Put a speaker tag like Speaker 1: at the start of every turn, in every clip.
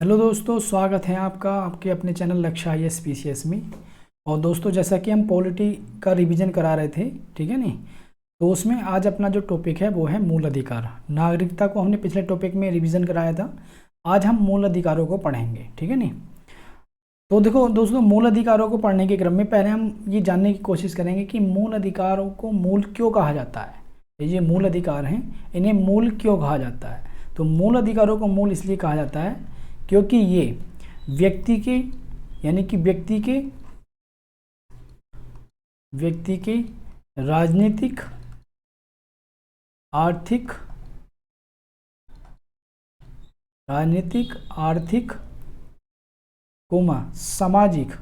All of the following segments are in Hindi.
Speaker 1: हेलो दोस्तों, स्वागत है आपका आपके अपने चैनल लक्ष्य IAS PCS में। और दोस्तों, जैसा कि हम पॉलिटी का रिवीजन करा रहे थे, ठीक है नहीं, तो उसमें आज अपना जो टॉपिक है वो है मूल अधिकार। नागरिकता को हमने पिछले टॉपिक में रिवीजन कराया था। आज हम मूल अधिकारों को पढ़ेंगे, ठीक है नहीं। तो देखो दोस्तों, मूल अधिकारों को पढ़ने के क्रम में पहले हम ये जानने की कोशिश करेंगे कि मूल अधिकारों को मूल क्यों कहा जाता है। ये मूल अधिकार हैं, इन्हें मूल क्यों कहा जाता है। तो मूल अधिकारों को मूल इसलिए कहा जाता है क्योंकि ये व्यक्ति के यानी कि व्यक्ति के राजनीतिक, आर्थिक सामाजिक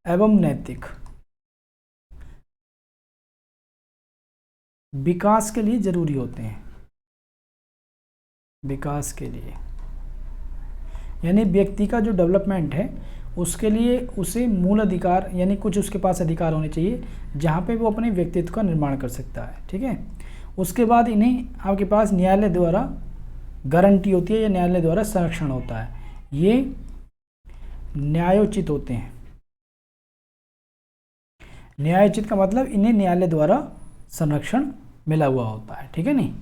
Speaker 1: एवं नैतिक विकास के लिए जरूरी होते हैं। विकास के लिए यानी व्यक्ति का जो डेवलपमेंट है उसके लिए उसे मूल अधिकार यानी कुछ उसके पास अधिकार होने चाहिए जहाँ पे वो अपने व्यक्तित्व का निर्माण कर सकता है, ठीक है। उसके बाद इन्हें आपके पास न्यायालय द्वारा गारंटी होती है या न्यायालय द्वारा संरक्षण होता है। ये न्यायोचित होते हैं। न्यायोचित का मतलब इन्हें न्यायालय द्वारा संरक्षण मिला हुआ होता है, ठीक है नहीं।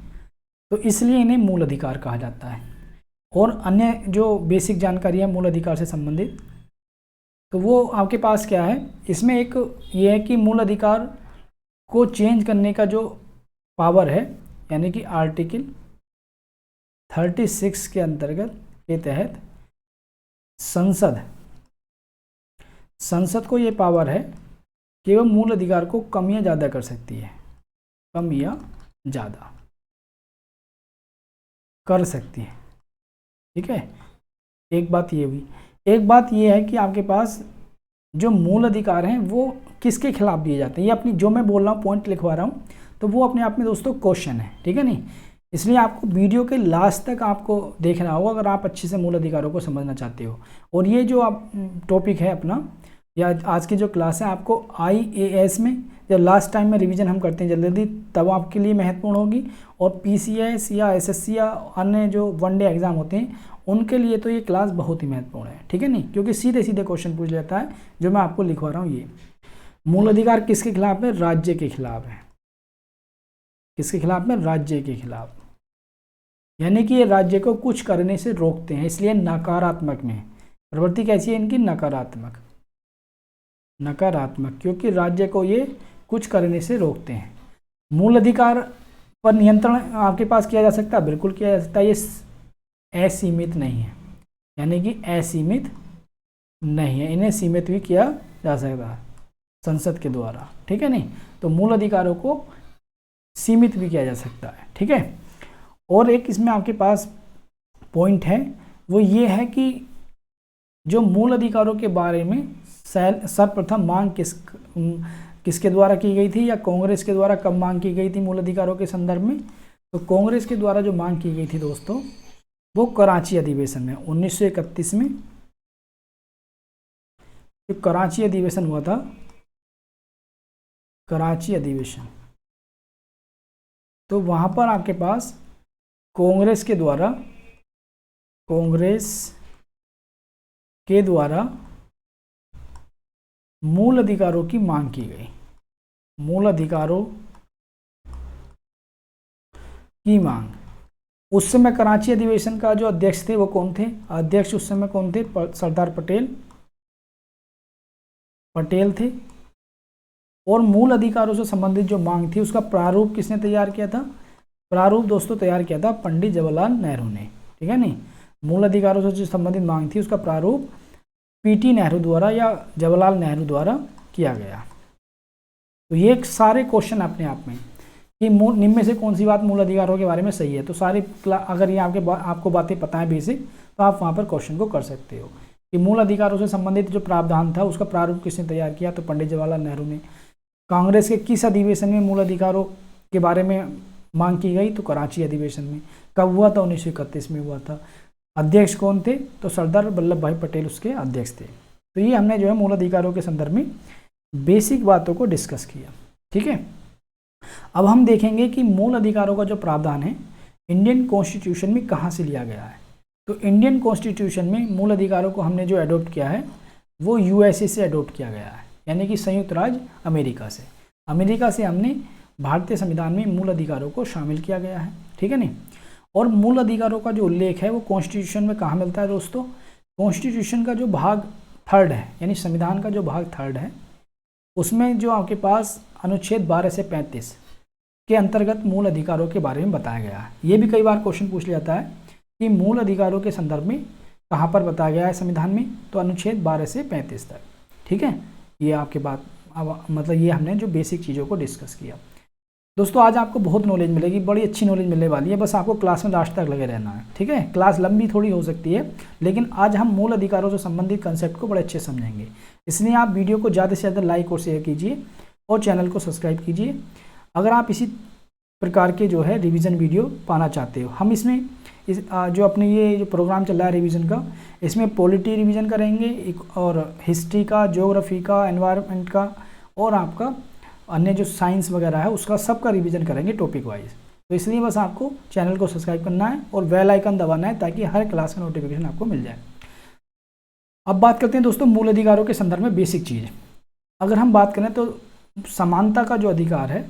Speaker 1: तो इसलिए इन्हें मूल अधिकार कहा जाता है। और अन्य जो बेसिक जानकारी है मूल अधिकार से संबंधित, तो वो आपके पास क्या है, इसमें एक ये है कि मूल अधिकार को चेंज करने का जो पावर है, यानी कि आर्टिकल 36 के अंतर्गत के तहत संसद को ये पावर है कि वह मूल अधिकार को कम या ज़्यादा कर सकती है, कम या ज़्यादा कर सकती है, ठीक है। एक बात ये हुई। एक बात ये है कि आपके पास जो मूल अधिकार हैं वो किसके खिलाफ दिए जाते हैं। ये अपनी जो मैं बोल रहा हूँ पॉइंट लिखवा रहा हूँ, तो वो अपने आप में दोस्तों क्वेश्चन है, ठीक है नहीं। इसलिए आपको वीडियो के लास्ट तक आपको देखना होगा अगर आप अच्छे से मूल अधिकारों को समझना चाहते हो। और ये जो आप टॉपिक है अपना या आज की जो क्लास है, आपको IAS में जब लास्ट टाइम में रिवीजन हम करते हैं जल्दी तब आपके लिए महत्वपूर्ण होगी। और PCS या SSC या अन्य जो वनडे एग्जाम होते हैं उनके लिए तो ये क्लास बहुत ही महत्वपूर्ण है, ठीक है नहीं, क्योंकि सीधे सीधे क्वेश्चन पूछ लेता है जो मैं आपको लिखवा रहा हूँ। ये मूल अधिकार किसके खिलाफ है? राज्य के खिलाफ है। किसके खिलाफ में? राज्य के खिलाफ। यानी कि ये राज्य को कुछ करने से रोकते हैं, इसलिए नकारात्मक में प्रवृत्ति कैसी है इनकी? नकारात्मक, क्योंकि राज्य को ये कुछ करने से रोकते हैं। मूल अधिकार पर नियंत्रण आपके पास किया जा सकता है, बिल्कुल किया जा सकता है। ये असीमित नहीं है, यानी कि असीमित नहीं है, इन्हें सीमित भी किया जा सकता है संसद के द्वारा, ठीक है नहीं। तो मूल अधिकारों को सीमित भी किया जा सकता है, ठीक है। और एक इसमें आपके पास पॉइंट है, वो ये है कि जो मूल अधिकारों के बारे में सर्वप्रथम मांग किसके द्वारा की गई थी या कांग्रेस के द्वारा कब मांग की गई थी मूल अधिकारों के संदर्भ में? तो कांग्रेस के द्वारा जो मांग की गई थी दोस्तों, वो कराची अधिवेशन में 1931 में जो कराची अधिवेशन हुआ था, कराची अधिवेशन, तो वहां पर आपके पास कांग्रेस के द्वारा मूल अधिकारों की मांग की गई। मूल अधिकारों की मांग। उस समय कराची अधिवेशन का जो अध्यक्ष थे वो कौन थे? अध्यक्ष उस समय कौन थे? सरदार पटेल थे। और मूल अधिकारों से संबंधित जो मांग थी उसका प्रारूप किसने तैयार किया था? प्रारूप दोस्तों तैयार किया था पंडित जवाहरलाल नेहरू ने, ठीक है नहीं। मूल अधिकारों से जो संबंधित मांग थी उसका प्रारूप PT नेहरू द्वारा या जवाहरलाल नेहरू द्वारा किया गया। तो ये सारे क्वेश्चन अपने आप में कि निम्न में से कौन सी बात मूल अधिकारों के बारे में सही है। तो सारे अगर ये आपको बातें पता है बेसिक, तो आप वहाँ पर क्वेश्चन को कर सकते हो कि मूल अधिकारों से संबंधित जो प्रावधान था उसका प्रारूप किसने तैयार किया? तो पंडित जवाहरलाल नेहरू ने। कांग्रेस के किस अधिवेशन में मूल अधिकारों के बारे में मांग की गई? तो कराची अधिवेशन में। कब हुआ था? 1931 में हुआ था। अध्यक्ष कौन थे? तो सरदार वल्लभ भाई पटेल उसके अध्यक्ष थे। तो ये हमने जो है मूल अधिकारों के संदर्भ में बेसिक बातों को डिस्कस किया, ठीक है। अब हम देखेंगे कि मूल अधिकारों का जो प्रावधान है इंडियन कॉन्स्टिट्यूशन में कहाँ से लिया गया है? तो इंडियन कॉन्स्टिट्यूशन में मूल अधिकारों को हमने जो अडोप्ट किया है वो यूएसए से अडोप्ट किया गया है, यानी कि संयुक्त राज्य अमेरिका से। अमेरिका से हमने भारतीय संविधान में मूल अधिकारों को शामिल किया गया है, ठीक है नहीं। और मूल अधिकारों का जो उल्लेख है वो कॉन्स्टिट्यूशन में कहाँ मिलता है दोस्तों? कॉन्स्टिट्यूशन का जो भाग 3 है, यानी संविधान का जो भाग 3 है, उसमें जो आपके पास अनुच्छेद 12 से 35 के अंतर्गत मूल अधिकारों के बारे में बताया गया है। ये भी कई बार क्वेश्चन पूछ लिया जाता है कि मूल अधिकारों के संदर्भ में कहाँ पर बताया गया है संविधान में, तो अनुच्छेद 12 से 35 तक, ठीक है। ये आपके बात अब मतलब ये हमने जो बेसिक चीज़ों को डिस्कस किया। दोस्तों आज आपको बहुत नॉलेज मिलेगी, बड़ी अच्छी नॉलेज मिलने वाली है, बस आपको क्लास में लास्ट तक लगे रहना है, ठीक है। क्लास लंबी थोड़ी हो सकती है, लेकिन आज हम मूल अधिकारों से संबंधित कंसेप्ट को बड़े अच्छे समझेंगे। इसलिए आप वीडियो को ज़्यादा से ज़्यादा लाइक और शेयर कीजिए और चैनल को सब्सक्राइब कीजिए अगर आप इसी प्रकार के जो है रिवीजन वीडियो पाना चाहते हो। हम इसमें जो अपने ये जो प्रोग्राम चल रहा है रिवीजन का, इसमें पॉलिटी रिवीजन करेंगे और हिस्ट्री का, ज्योग्राफी का, एनवायरनमेंट का और आपका अन्य जो साइंस वगैरह है उसका सबका रिवीजन करेंगे टॉपिक वाइज। तो इसलिए बस आपको चैनल को सब्सक्राइब करना है और बेल आइकन दबाना है ताकि हर क्लास का नोटिफिकेशन आपको मिल जाए। अब बात करते हैं दोस्तों मूल अधिकारों के संदर्भ में बेसिक चीज़। अगर हम बात करें तो समानता का जो अधिकार है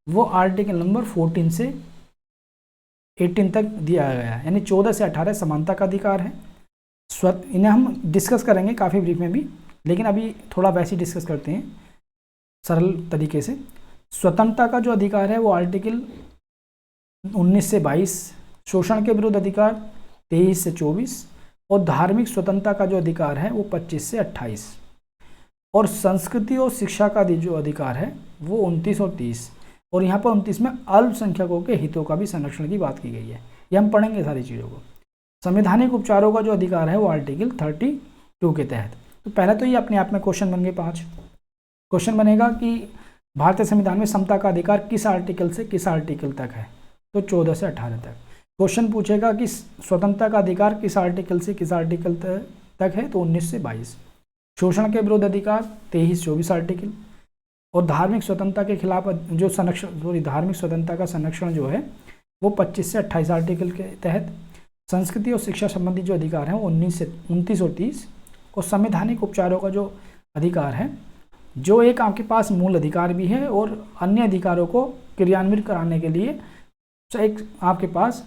Speaker 1: वो आर्टिकल नंबर 14 से 18 तक दिया गया है, यानी 14 से 18 समानता का अधिकार है। इन्हें हम डिस्कस करेंगे काफ़ी ब्रीफ में भी, लेकिन अभी थोड़ा वैसे ही डिस्कस करते हैं सरल तरीके से। स्वतंत्रता का जो अधिकार है वो आर्टिकल 19 से 22, शोषण के विरुद्ध अधिकार 23 से 24 और धार्मिक स्वतंत्रता का जो अधिकार है वो 25 से 28 और संस्कृति और शिक्षा का जो अधिकार है वो 29 और 30। और यहाँ पर 29 में अल्पसंख्यकों के हितों का भी संरक्षण की बात की गई है। ये हम पढ़ेंगे सारी चीज़ों को। संवैधानिक उपचारों का जो अधिकार है वो आर्टिकल 32 के तहत। तो पहले तो ये अपने आप में क्वेश्चन बन गए 5। क्वेश्चन बनेगा कि भारतीय संविधान में समता का अधिकार किस आर्टिकल से किस आर्टिकल तक है, तो 14 से 18 तक। क्वेश्चन पूछेगा कि स्वतंत्रता का अधिकार किस आर्टिकल से किस आर्टिकल तक है, तो 19 से 22। शोषण के विरुद्ध अधिकार 23-24 आर्टिकल और धार्मिक स्वतंत्रता के खिलाफ जो धार्मिक स्वतंत्रता का संरक्षण जो है वो 25 से 28 आर्टिकल के तहत। संस्कृति और शिक्षा संबंधी जो अधिकार है वो 29 और 30 और संवैधानिक उपचारों का जो अधिकार है जो एक आपके पास मूल अधिकार भी है और अन्य अधिकारों को क्रियान्वित कराने के लिए एक आपके पास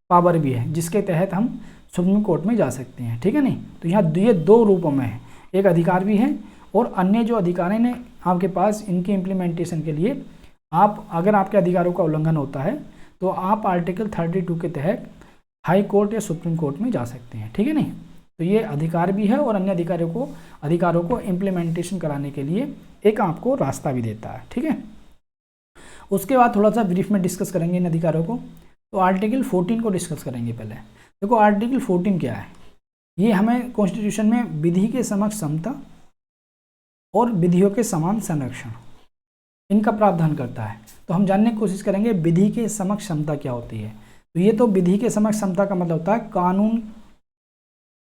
Speaker 1: पावर भी है जिसके तहत हम सुप्रीम कोर्ट में जा सकते हैं, ठीक है नहीं। तो यहाँ ये 2 रूपों में है, एक अधिकार भी है और अन्य जो अधिकार हैं आपके पास इनके इम्प्लीमेंटेशन के लिए आप अगर आपके अधिकारों का उल्लंघन होता है तो आप आर्टिकल 32 के तहत हाई कोर्ट या सुप्रीम कोर्ट में जा सकते हैं, ठीक है नहीं। तो ये अधिकार भी है और अन्य अधिकारों को इम्प्लीमेंटेशन कराने के लिए एक आपको रास्ता भी देता है, ठीक है। उसके बाद थोड़ा सा ब्रीफ में डिस्कस करेंगे इन अधिकारों को। तो आर्टिकल 14 को डिस्कस करेंगे पहले। देखो आर्टिकल 14 क्या है, ये हमें कॉन्स्टिट्यूशन में विधि के समक्ष समता और विधियों के समान संरक्षण इनका प्रावधान करता है। तो हम जानने की कोशिश करेंगे विधि के समक्ष समता क्या होती है। तो ये तो विधि के समक्ष समता का मतलब होता है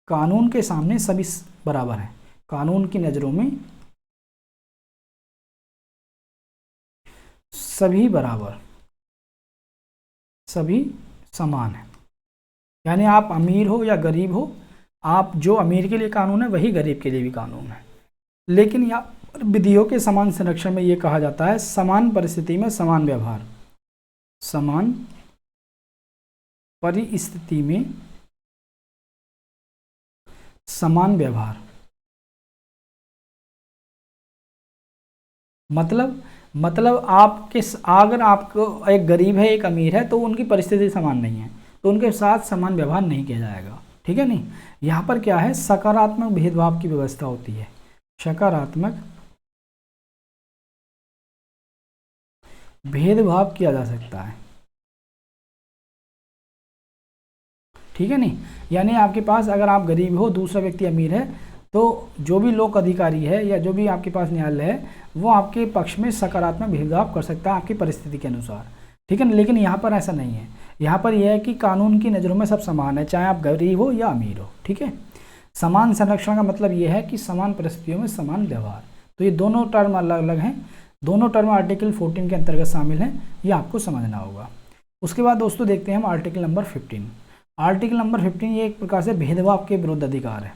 Speaker 1: कानून के सामने सभी बराबर हैं, कानून की नज़रों में सभी बराबर, सभी समान है। यानी आप अमीर हो या गरीब हो, आप जो अमीर के लिए कानून है वही गरीब के लिए भी कानून है। लेकिन यहाँ विधियों के समान संरक्षण में ये कहा जाता है समान परिस्थिति में समान व्यवहार, समान परिस्थिति में समान व्यवहार। मतलब आपके अगर आपको एक गरीब है एक अमीर है तो उनकी परिस्थिति समान नहीं है तो उनके साथ समान व्यवहार नहीं किया जाएगा, ठीक है नहीं। यहाँ पर क्या है, सकारात्मक भेदभाव की व्यवस्था होती है, सकारात्मक भेदभाव किया जा सकता है, ठीक है नहीं। यानी आपके पास अगर आप गरीब हो दूसरा व्यक्ति अमीर है तो जो भी लोक अधिकारी है या जो भी आपके पास न्यायालय है वो आपके पक्ष में सकारात्मक भेदभाव कर सकता है आपकी परिस्थिति के अनुसार, ठीक है। लेकिन यहाँ पर ऐसा नहीं है, यहाँ पर यह है कि कानून की नज़रों में सब समान है, चाहे आप गरीब हो या अमीर हो, ठीक है। समान संरक्षण का मतलब ये है कि समान परिस्थितियों में समान व्यवहार। तो ये दोनों टर्म अलग अलग हैं, दोनों टर्म आर्टिकल 14 के अंतर्गत शामिल हैं, ये आपको समझना होगा। उसके बाद दोस्तों देखते हैं हम आर्टिकल नंबर 15। आर्टिकल नंबर 15 ये एक प्रकार से भेदभाव के विरुद्ध अधिकार है,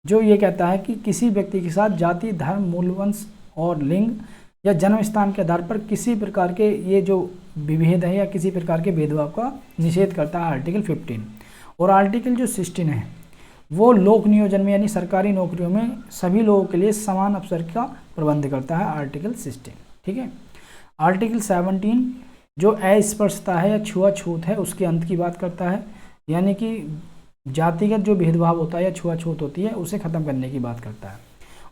Speaker 1: जो ये कहता है कि किसी व्यक्ति के साथ जाति, धर्म, मूल, वंश और लिंग या जन्म स्थान के आधार पर किसी प्रकार के ये जो विभेद है या किसी प्रकार के भेदभाव का निषेध करता है आर्टिकल 15। और आर्टिकल जो 16 है वो लोक नियोजन में यानी सरकारी नौकरियों में सभी लोगों के लिए समान अवसर का प्रबंध करता है, आर्टिकल 16। ठीक है। आर्टिकल 17 जो अस्पृश्यता है या छुआछूत है उसके अंत की बात करता है, यानी कि जातिगत जो भेदभाव होता है या छुआछूत होती है उसे खत्म करने की बात करता है।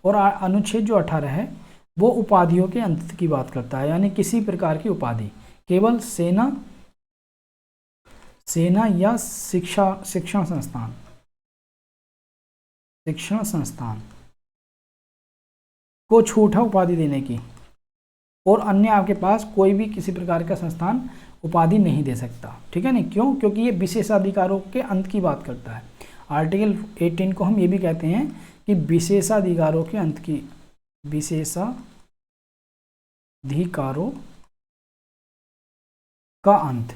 Speaker 1: और अनुच्छेद जो 18 है वो उपाधियों के अंत की बात करता है, यानी किसी प्रकार की उपाधि केवल सेना या शिक्षण संस्थान को छूट है उपाधि देने की, और अन्य आपके पास कोई भी किसी प्रकार का संस्थान उपाधि नहीं दे सकता। ठीक है नहीं, क्यों? क्योंकि ये विशेषाधिकारों के अंत की बात करता है। आर्टिकल 18 को हम ये भी कहते हैं कि विशेषाधिकारों के अंत की, विशेषाधिकारों का अंत।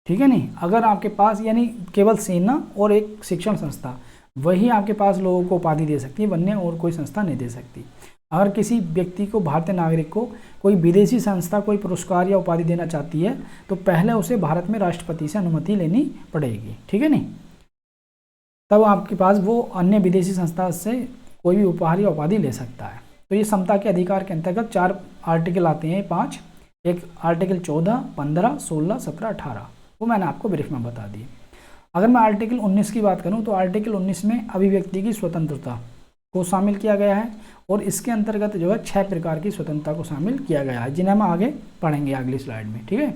Speaker 1: ठीक है नहीं, अगर आपके पास यानी केवल सेना और एक शिक्षण संस्था वही आपके पास लोगों को उपाधि दे सकती है, वन्य और कोई संस्था नहीं दे सकती। अगर किसी व्यक्ति को, भारतीय नागरिक को, कोई विदेशी संस्था कोई पुरस्कार या उपाधि देना चाहती है तो पहले उसे भारत में राष्ट्रपति से अनुमति लेनी पड़ेगी। ठीक है नहीं, तब आपके पास वो अन्य विदेशी संस्था से कोई भी उपहार या उपाधि ले सकता है। तो ये समता के अधिकार के अंतर्गत 4 आर्टिकल आते हैं, 5, एक आर्टिकल 14, 15, 16, 17, 18, वो मैंने आपको ब्रीफ में बता दिए। अगर मैं आर्टिकल 19 की बात करूं तो आर्टिकल 19 में अभिव्यक्ति की स्वतंत्रता को शामिल किया गया है, और इसके अंतर्गत जो है 6 प्रकार की स्वतंत्रता को शामिल किया गया है, जिन्हें हम आगे पढ़ेंगे अगली स्लाइड में। ठीक है।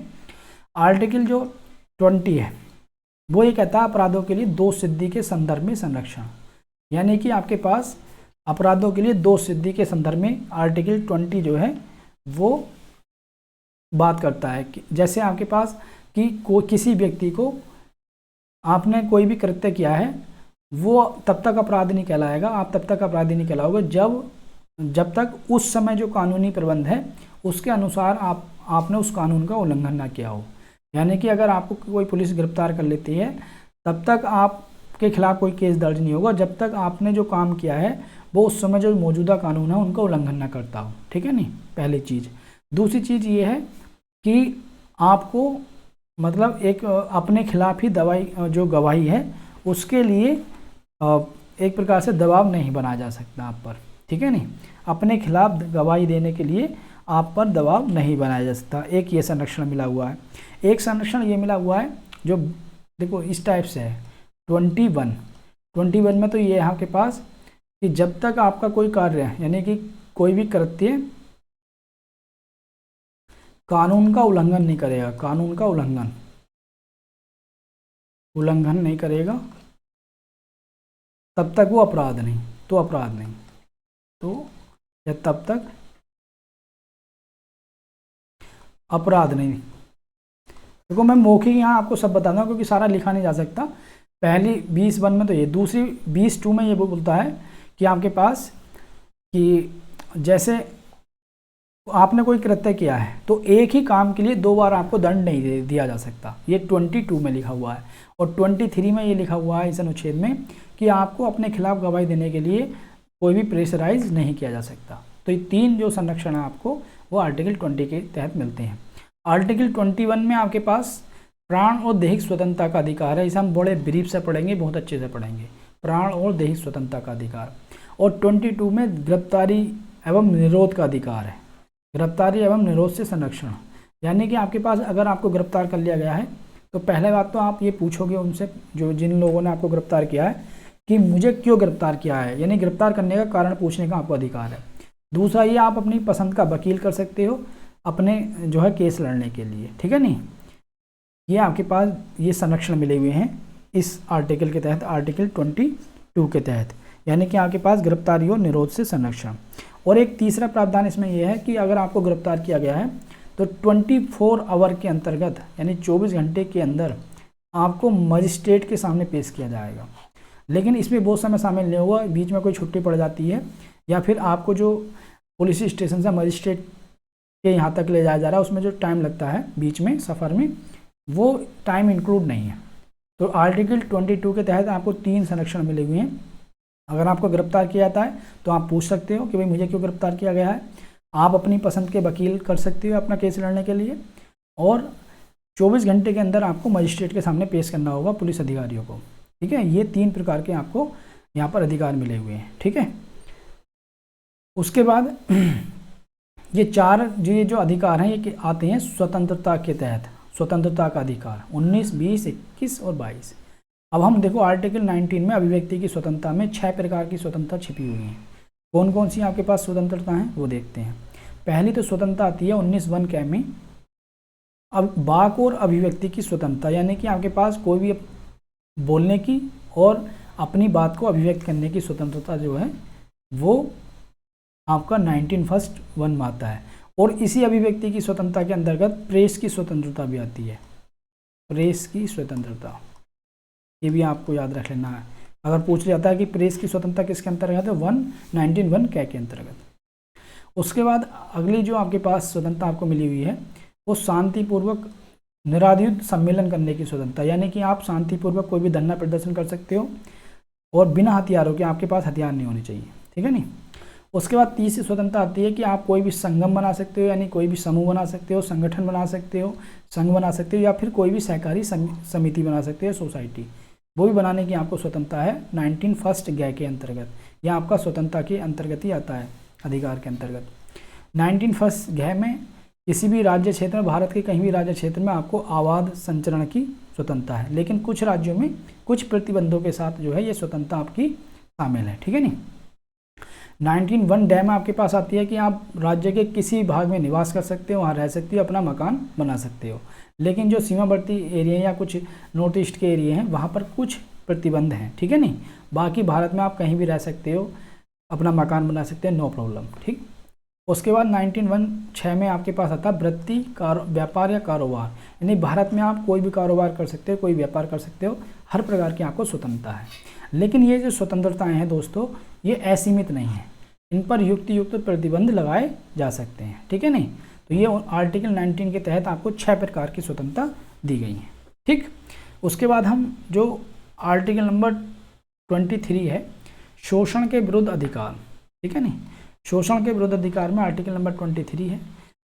Speaker 1: आर्टिकल जो 20 है वो ये कहता है अपराधों के लिए 2 सिद्धि के संदर्भ में संरक्षण, यानी कि आपके पास अपराधों के लिए 2 सिद्धि के संदर्भ में आर्टिकल 20 जो है वो बात करता है कि जैसे आपके पास कि किसी व्यक्ति को आपने कोई भी कृत्य किया है वो तब तक अपराध नहीं कहलाएगा, आप तब तक अपराधी नहीं कहलाओगे जब तक उस समय जो कानूनी प्रबंध है उसके अनुसार आपने उस कानून का उल्लंघन ना किया हो। यानी कि अगर आपको कोई पुलिस गिरफ्तार कर लेती है तब तक आपके खिलाफ कोई केस दर्ज नहीं होगा जब तक आपने जो काम किया है वो उस समय जो मौजूदा कानून है उनका उल्लंघन ना करता हो। ठीक है नहीं, पहली चीज़। दूसरी चीज़ ये है कि आपको मतलब एक अपने खिलाफ ही जो गवाही है उसके लिए एक प्रकार से दबाव नहीं बनाया जा सकता आप पर। ठीक है नहीं, अपने खिलाफ गवाही देने के लिए आप पर दबाव नहीं बनाया जा सकता। एक ये संरक्षण मिला हुआ है। एक संरक्षण ये मिला हुआ है जो देखो इस टाइप से है 21 में तो ये यहाँ के पास कि जब तक आपका कोई कार्य है यानी कि कोई भी कृत्य कानून का उल्लंघन नहीं करेगा, कानून का उल्लंघन नहीं करेगा तब तक वो अपराध नहीं, तो अपराध नहीं, तो या तब तक अपराध नहीं। देखो मैं मौखिक यहाँ आपको सब बता दूँ क्योंकि सारा लिखा नहीं जा सकता। पहली 20(1) में तो ये, दूसरी 20(2) में ये बोलता है कि आपके पास कि जैसे आपने कोई कृत्य किया है तो एक ही काम के लिए 2 बार आपको दंड नहीं दिया जा सकता, ये 22 में लिखा हुआ है। और 23 में ये लिखा हुआ है इस अनुच्छेद में कि आपको अपने खिलाफ गवाही देने के लिए कोई भी प्रेशराइज नहीं किया जा सकता। तो ये 3 जो संरक्षण है आपको वो आर्टिकल 20 के तहत मिलते हैं। आर्टिकल 21 में आपके पास प्राण और दैहिक स्वतंत्रता का अधिकार है, इसे हम बड़े ब्रीफ से पढ़ेंगे, बहुत अच्छे से पढ़ेंगे, प्राण और दैहिक स्वतंत्रता का अधिकार। और 22 में गिरफ्तारी एवं निरोध का अधिकार है, गिरफ्तारी एवं निरोध से संरक्षण, यानी कि आपके पास अगर आपको गिरफ्तार कर लिया गया है तो पहले बात तो आप ये पूछोगे उनसे जो जिन लोगों ने आपको गिरफ्तार किया है कि मुझे क्यों गिरफ्तार किया है, यानी गिरफ्तार करने का कारण पूछने का आपको अधिकार है। दूसरा ये आप अपनी पसंद का वकील कर सकते हो अपने जो है केस लड़ने के लिए। ठीक है नहीं, ये आपके पास ये संरक्षण मिले हुए हैं इस आर्टिकल के तहत, आर्टिकल 22 के तहत, यानी कि आपके पास गिरफ्तारी और निरोध से संरक्षण। और एक तीसरा प्रावधान इसमें यह है कि अगर आपको गिरफ्तार किया गया है तो 24 आवर के अंतर्गत यानी 24 घंटे के अंदर आपको मजिस्ट्रेट के सामने पेश किया जाएगा। लेकिन इसमें बहुत समय शामिल नहीं होगा, बीच में कोई छुट्टी पड़ जाती है या फिर आपको जो पुलिस स्टेशन से मजिस्ट्रेट के यहाँ तक ले जाया जा रहा है, उसमें जो टाइम लगता है बीच में सफ़र में, वो टाइम इंक्लूड नहीं है। तो आर्टिकल 22 के तहत आपको 3 संरक्षण मिले हुए हैं। अगर आपको गिरफ्तार किया जाता है तो आप पूछ सकते हो कि भाई मुझे क्यों गिरफ्तार किया गया है। आप अपनी पसंद के वकील कर सकते हो अपना केस लड़ने के लिए, और 24 घंटे के अंदर आपको मजिस्ट्रेट के सामने पेश करना होगा पुलिस अधिकारियों को। ठीक है, ये 3 प्रकार के आपको यहाँ पर अधिकार मिले हुए हैं। ठीक है, उसके बाद ये 4 जो अधिकार हैं ये आते हैं स्वतंत्रता के तहत। स्वतंत्रता का अधिकार 19, 20, 21 और 22। अब हम देखो आर्टिकल 19 में अभिव्यक्ति की स्वतंत्रता में 6 प्रकार की स्वतंत्रता छिपी हुई हैं। कौन कौन सी आपके पास स्वतंत्रता हैं वो देखते हैं। पहली तो स्वतंत्रता आती है 19(1) कै में, अब वाक और अभिव्यक्ति की स्वतंत्रता, यानी कि आपके पास कोई भी बोलने की और अपनी बात को अभिव्यक्त करने की स्वतंत्रता जो है वो आपका 19(1) में आता है। और इसी अभिव्यक्ति की स्वतंत्रता के अंतर्गत प्रेस की स्वतंत्रता भी आती है। प्रेस की स्वतंत्रता ये भी आपको याद रख लेना है। अगर पूछ लिया जाता है कि प्रेस की स्वतंत्रता किसके अंतर्गत है, 19(1) कै के अंतर्गत। उसके बाद अगली जो आपके पास स्वतंत्रता आपको मिली हुई है वो शांतिपूर्वक निरायुध सम्मेलन करने की स्वतंत्रता, यानी कि आप शांतिपूर्वक कोई भी धरना प्रदर्शन कर सकते हो और बिना हथियारों के, आपके पास हथियार नहीं होने चाहिए। ठीक है नहीं। उसके बाद तीसरी स्वतंत्रता आती है कि आप कोई भी संगम बना सकते हो, यानी कोई भी समूह बना सकते हो, संगठन बना सकते हो, संघ बना सकते हो, या फिर कोई भी सहकारी समिति बना सकते हो, सोसाइटी, वो भी बनाने की आपको स्वतंत्रता है 19(1) कै के अंतर्गत। यह आपका स्वतंत्रता के अंतर्गत ही आता है, अधिकार के अंतर्गत। 19(1) कै में किसी भी राज्य क्षेत्र में, भारत के कहीं भी राज्य क्षेत्र में आपको आवाज संचरण की स्वतंत्रता है, लेकिन कुछ राज्यों में कुछ प्रतिबंधों के साथ जो है ये स्वतंत्रता आपकी शामिल है। ठीक है नहीं। 19(1) डै में आपके पास आती है कि आप राज्य के किसी भाग में निवास कर सकते हो, वहाँ रह सकते हो, अपना मकान बना सकते हो, लेकिन जो सीमावर्ती एरिया या कुछ नॉर्थ ईस्ट के एरिया हैं वहाँ पर कुछ प्रतिबंध हैं। ठीक है नहीं, बाकी भारत में आप कहीं भी रह सकते हो, अपना मकान बना सकते हैं, नो प्रॉब्लम। ठीक। उसके बाद 19(1) में आपके पास आता है वृत्ति, व्यापार या कारोबार, यानी भारत में आप कोई भी कारोबार कर सकते हो, कोई व्यापार कर सकते हो, हर प्रकार की आपको स्वतंत्रता है। लेकिन ये जो स्वतंत्रताएं हैं दोस्तों ये असीमित नहीं है, इन पर युक्त प्रतिबंध लगाए जा सकते हैं। ठीक है नहीं। तो ये आर्टिकल 19 के तहत आपको 6 प्रकार की स्वतंत्रता दी गई है। ठीक। उसके बाद हम जो आर्टिकल नंबर 23 है शोषण के विरुद्ध अधिकार। ठीक है नहीं, शोषण के विरुद्ध अधिकार में आर्टिकल नंबर 23 है,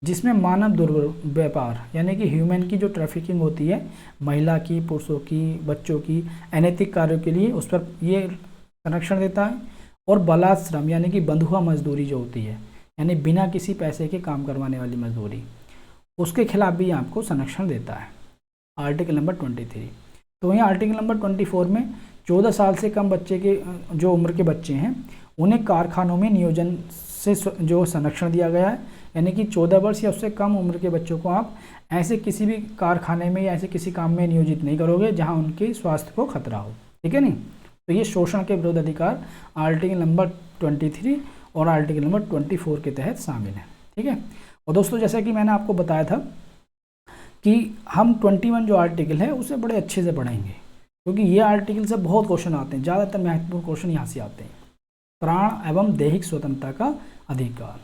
Speaker 1: जिसमें मानव दुर्व्यवहार यानी कि ह्यूमन की जो ट्रैफिकिंग होती है, महिला की, पुरुषों की, बच्चों की, अनैतिक कार्यों के लिए, उस पर ये संरक्षण देता है। और बलात्श्रम यानी कि बंधुआ मजदूरी जो होती है, यानी बिना किसी पैसे के काम करवाने वाली मजदूरी, उसके खिलाफ भी आपको संरक्षण देता है आर्टिकल नंबर 23। तो वहीं आर्टिकल नंबर 24 में 14 साल से कम बच्चे के जो उम्र के बच्चे हैं उन्हें कारखानों में नियोजन से जो संरक्षण दिया गया है, यानी कि 14 वर्ष या उससे कम उम्र के बच्चों को आप ऐसे किसी भी कारखाने में या ऐसे किसी काम में नियोजित नहीं करोगे जहां उनके स्वास्थ्य को खतरा हो। ठीक है नहीं। तो ये शोषण के विरुद्ध अधिकार आर्टिकल नंबर 23 और आर्टिकल नंबर 24 के तहत शामिल है। ठीक है। और दोस्तों जैसा कि मैंने आपको बताया था कि हम 21 जो आर्टिकल है उसे बड़े अच्छे से पढ़ेंगे, क्योंकि ये आर्टिकल से बहुत क्वेश्चन आते हैं, ज़्यादातर महत्वपूर्ण क्वेश्चन यहाँ से आते हैं। प्राण एवं दैहिक स्वतंत्रता का अधिकार।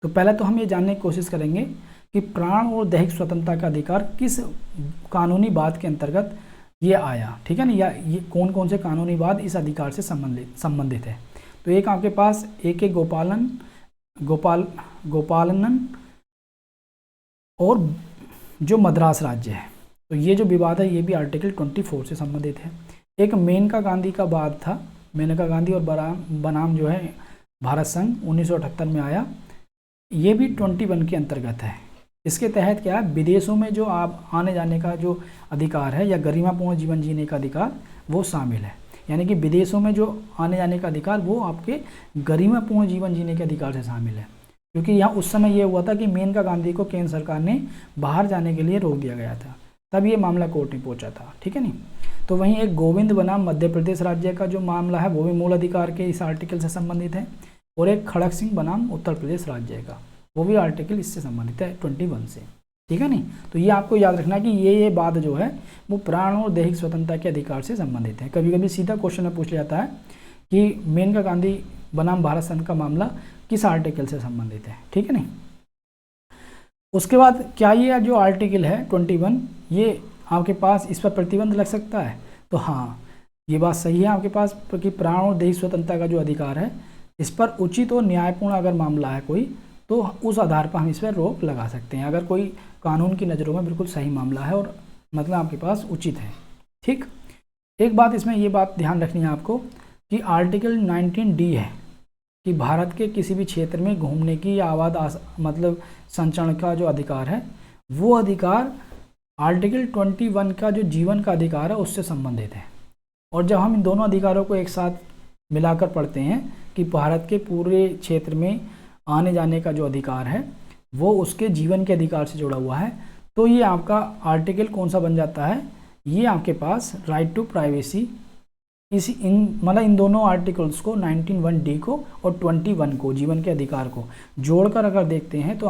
Speaker 1: तो पहले तो हम ये जानने की कोशिश करेंगे कि प्राण और दैहिक स्वतंत्रता का अधिकार किस कानूनी बात के अंतर्गत ये आया। ठीक है ना, या ये कौन कौन से कानूनी बात इस अधिकार से संबंधित है। तो एक आपके पास एक गोपालनन और जो मद्रास राज्य है, तो ये जो विवाद है ये भी आर्टिकल 24 से संबंधित है। एक मेनका गांधी का वाद था, मेनका गांधी और बनाम जो है भारत संघ 1978 में आया, ये भी 21 के अंतर्गत है। इसके तहत क्या है, विदेशों में जो आप आने जाने का जो अधिकार है या गरिमापूर्ण जीवन जीने का अधिकार वो शामिल है, यानी कि विदेशों में जो आने जाने का अधिकार वो आपके गरिमापूर्ण जीवन जीने के अधिकार से शामिल है। क्योंकि यहाँ उस समय ये हुआ था कि मेनका गांधी को केंद्र सरकार ने बाहर जाने के लिए रोक दिया गया था, तब ये मामला कोर्ट में पहुंचा था। ठीक है नहीं। तो वहीं एक गोविंद बनाम मध्य प्रदेश राज्य का जो मामला है वो भी मूल अधिकार के इस आर्टिकल से संबंधित है, और एक खड़क सिंह बनाम उत्तर प्रदेश राज्य का वो भी आर्टिकल इससे संबंधित है 21 से। ठीक है नहीं। तो ये आपको याद रखना कि ये बात जो है वो प्राण और दैहिक स्वतंत्रता के अधिकार से संबंधित है। कभी कभी सीधा क्वेश्चन में पूछ लिया जाता है कि मेनका गांधी बनाम भारत संघ का मामला किस आर्टिकल से संबंधित है। ठीक है नहीं। उसके बाद क्या ये जो आर्टिकल है 21, ये आपके पास इस पर प्रतिबंध लग सकता है? तो हाँ, ये बात सही है आपके पास कि प्राण और देह स्वतंत्रता का जो अधिकार है, इस पर उचित और न्यायपूर्ण अगर मामला है कोई, तो उस आधार पर हम इस पर रोक लगा सकते हैं, अगर कोई कानून की नज़रों में बिल्कुल सही मामला है और मतलब आपके पास उचित है। ठीक, एक बात इसमें ये बात ध्यान रखनी है आपको कि आर्टिकल 19D है कि भारत के किसी भी क्षेत्र में घूमने की या आवाज मतलब संचरण का जो अधिकार है, वो अधिकार आर्टिकल 21 का जो जीवन का अधिकार है उससे संबंधित है। और जब हम इन दोनों अधिकारों को एक साथ मिलाकर पढ़ते हैं कि भारत के पूरे क्षेत्र में आने जाने का जो अधिकार है वो उसके जीवन के अधिकार से जुड़ा हुआ है, तो ये आपका आर्टिकल कौन सा बन जाता है? ये आपके पास राइट टू प्राइवेसी, इन दोनों आर्टिकल्स को 19(1)D को और 21 को, जीवन के अधिकार को जोड़कर अगर देखते हैं तो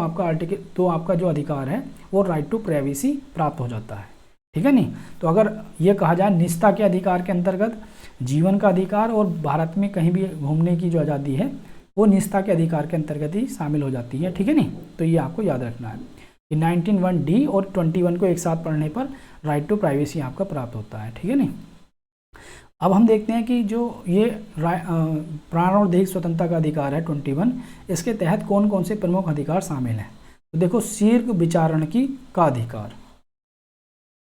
Speaker 1: आपका जो अधिकार है वो राइट टू प्राइवेसी प्राप्त हो जाता है। ठीक है नहीं? तो अगर ये कहा जाए निजता के अधिकार के अंतर्गत जीवन का अधिकार और भारत में कहीं भी घूमने की जो आज़ादी है वो निजता के अधिकार के अंतर्गत ही शामिल हो जाती है। ठीक है नहीं? तो ये आपको याद रखना है कि 19(1)D और 21 को एक साथ पढ़ने पर राइट टू प्राइवेसी आपका प्राप्त होता है। ठीक है नहीं? अब हम देखते हैं कि जो ये प्राण और देह स्वतंत्रता का अधिकार है 21, इसके तहत कौन कौन से प्रमुख अधिकार शामिल हैं। तो देखो, शीघ्र विचारण का अधिकार,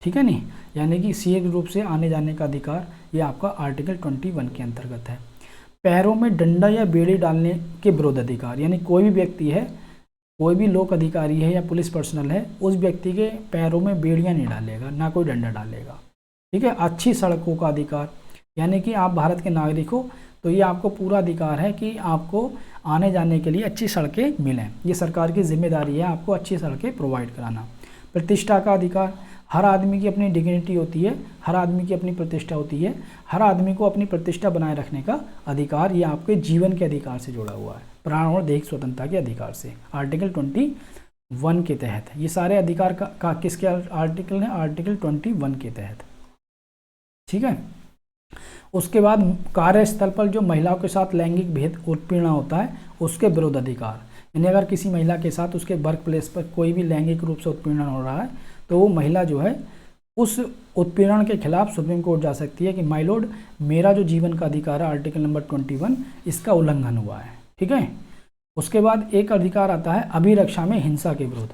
Speaker 1: ठीक है नहीं, यानी कि शीघ्र रूप से आने जाने का अधिकार, ये आपका आर्टिकल 21 के अंतर्गत है। पैरों में डंडा या बेड़ी डालने के विरोध अधिकार, यानी कोई भी व्यक्ति है, कोई भी लोक अधिकारी है या पुलिस पर्सनल है, उस व्यक्ति के पैरों में बेड़ियां नहीं डालेगा, ना कोई डंडा डालेगा। ठीक है। अच्छी सड़कों का अधिकार, यानी कि आप भारत के नागरिक हो तो ये आपको पूरा अधिकार है कि आपको आने जाने के लिए अच्छी सड़कें मिलें, ये सरकार की जिम्मेदारी है आपको अच्छी सड़कें प्रोवाइड कराना। प्रतिष्ठा का अधिकार, हर आदमी की अपनी डिग्निटी होती है, हर आदमी की अपनी प्रतिष्ठा होती है, हर आदमी को अपनी प्रतिष्ठा बनाए रखने का अधिकार, ये आपके जीवन के अधिकार से जुड़ा हुआ है, प्राण और देह स्वतंत्रता के अधिकार से, आर्टिकल 21 के तहत। ये सारे अधिकार का किसके आर्टिकल है? आर्टिकल 21 के तहत। ठीक है। उसके बाद कार्यस्थल पर जो महिलाओं के साथ लैंगिक भेद उत्पीड़न होता है उसके विरोध अधिकार, यानी अगर किसी महिला के साथ उसके वर्क प्लेस पर कोई भी लैंगिक रूप से उत्पीड़न हो रहा है तो वो महिला जो है उस उत्पीड़न के खिलाफ सुप्रीम कोर्ट जा सकती है कि माय लॉर्ड, मेरा जो जीवन का अधिकार है आर्टिकल नंबर 21, इसका उल्लंघन हुआ है। ठीक है। उसके बाद एक अधिकार आता है अभिरक्षा में हिंसा के विरोध,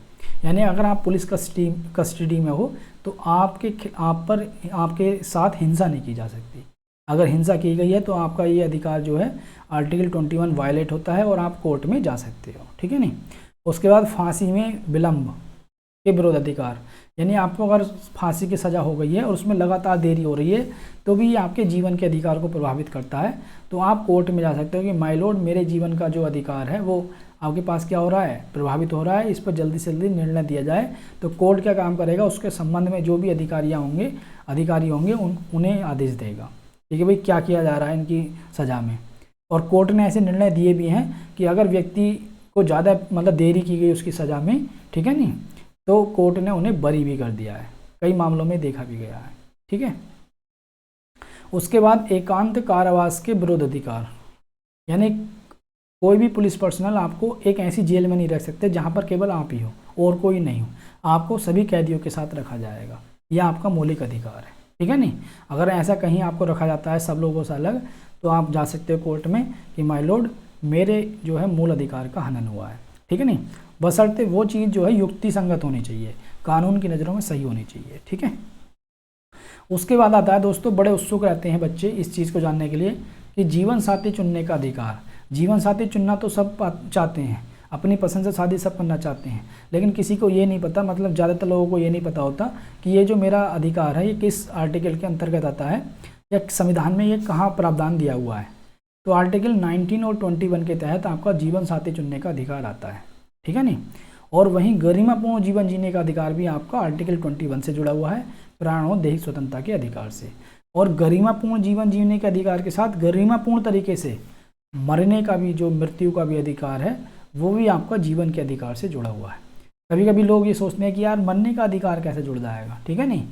Speaker 1: यानी अगर आप पुलिस कस्टडी में हो तो आपके साथ हिंसा नहीं की जा सकती। अगर हिंसा की गई है तो आपका ये अधिकार जो है आर्टिकल 21 वायलेट होता है और आप कोर्ट में जा सकते हो। ठीक है नहीं। उसके बाद फांसी में विलंब के विरोध अधिकार, यानी आपको अगर फांसी की सज़ा हो गई है और उसमें लगातार देरी हो रही है तो भी ये आपके जीवन के अधिकार को प्रभावित करता है, तो आप कोर्ट में जा सकते हो कि माय लॉर्ड, मेरे जीवन का जो अधिकार है वो आपके पास क्या हो रहा है? प्रभावित हो रहा है, इस पर जल्दी से जल्दी निर्णय दिया जाए। तो कोर्ट क्या काम करेगा? उसके संबंध में जो भी अधिकारी होंगे उन्हें आदेश देगा, ठीक है भाई, क्या किया जा रहा है इनकी सज़ा में। और कोर्ट ने ऐसे निर्णय दिए भी हैं कि अगर व्यक्ति को ज़्यादा मतलब देरी की गई उसकी सज़ा में, ठीक है नहीं, तो कोर्ट ने उन्हें बरी भी कर दिया है, कई मामलों में देखा भी गया है। ठीक है। उसके बाद एकांत कारावास के विरोध अधिकार, यानी कोई भी पुलिस पर्सनल आपको एक ऐसी जेल में नहीं रख सकते जहां पर केवल आप ही हो और कोई नहीं हो, आपको सभी कैदियों के साथ रखा जाएगा, यह आपका मौलिक अधिकार है। ठीक है नहीं। अगर ऐसा कहीं आपको रखा जाता है सब लोगों से अलग, तो आप जा सकते हो कोर्ट में कि माय लॉर्ड, मेरे जो है मूल अधिकार का हनन हुआ है। ठीक है नहीं, बशर्ते वो चीज़ जो है युक्ति संगत होनी चाहिए, कानून की नज़रों में सही होनी चाहिए। ठीक है। उसके बाद आता है दोस्तों, बड़े उत्सुक रहते हैं बच्चे इस चीज़ को जानने के लिए कि जीवन साथी चुनने का अधिकार। जीवन साथी चुनना तो सब चाहते हैं, अपनी पसंद से शादी सब करना चाहते हैं, लेकिन किसी को ये नहीं पता, मतलब ज़्यादातर लोगों को ये नहीं पता होता कि ये जो मेरा अधिकार है ये किस आर्टिकल के अंतर्गत आता है या संविधान में ये कहाँ प्रावधान दिया हुआ है। तो आर्टिकल 19 और 21 के तहत आपका जीवन साथी चुनने का अधिकार आता है। ठीक है नहीं। और वहीं गरिमापूर्ण जीवन जीने का अधिकार भी आपका आर्टिकल 21 से जुड़ा हुआ है, प्राण और देह स्वतंत्रता के अधिकार से। और गरिमापूर्ण जीवन जीने के अधिकार के साथ गरिमापूर्ण तरीके से मरने का भी, जो मृत्यु का भी अधिकार है, वो भी आपका जीवन के अधिकार से जुड़ा हुआ है। कभी कभी लोग ये सोचते हैं कि यार मरने का अधिकार कैसे जुड़ जाएगा, ठीक है नहीं,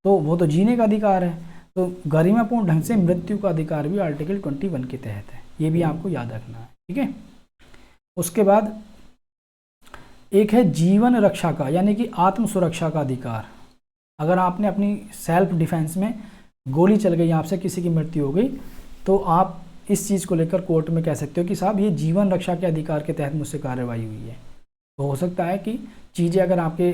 Speaker 1: तो वो तो जीने का अधिकार है। तो गरिमापूर्ण ढंग से मृत्यु का अधिकार भी आर्टिकल 21 के तहत है, ये भी आपको याद रखना है। ठीक है। उसके बाद एक है जीवन रक्षा का, यानी कि आत्म सुरक्षा का अधिकार। अगर आपने अपनी सेल्फ डिफेंस में गोली चल गई, आपसे किसी की मृत्यु हो गई, तो आप इस चीज़ को लेकर कोर्ट में कह सकते हो कि साहब ये जीवन रक्षा के अधिकार के तहत मुझसे कार्रवाई हुई है। तो हो सकता है कि चीज़ें अगर आपके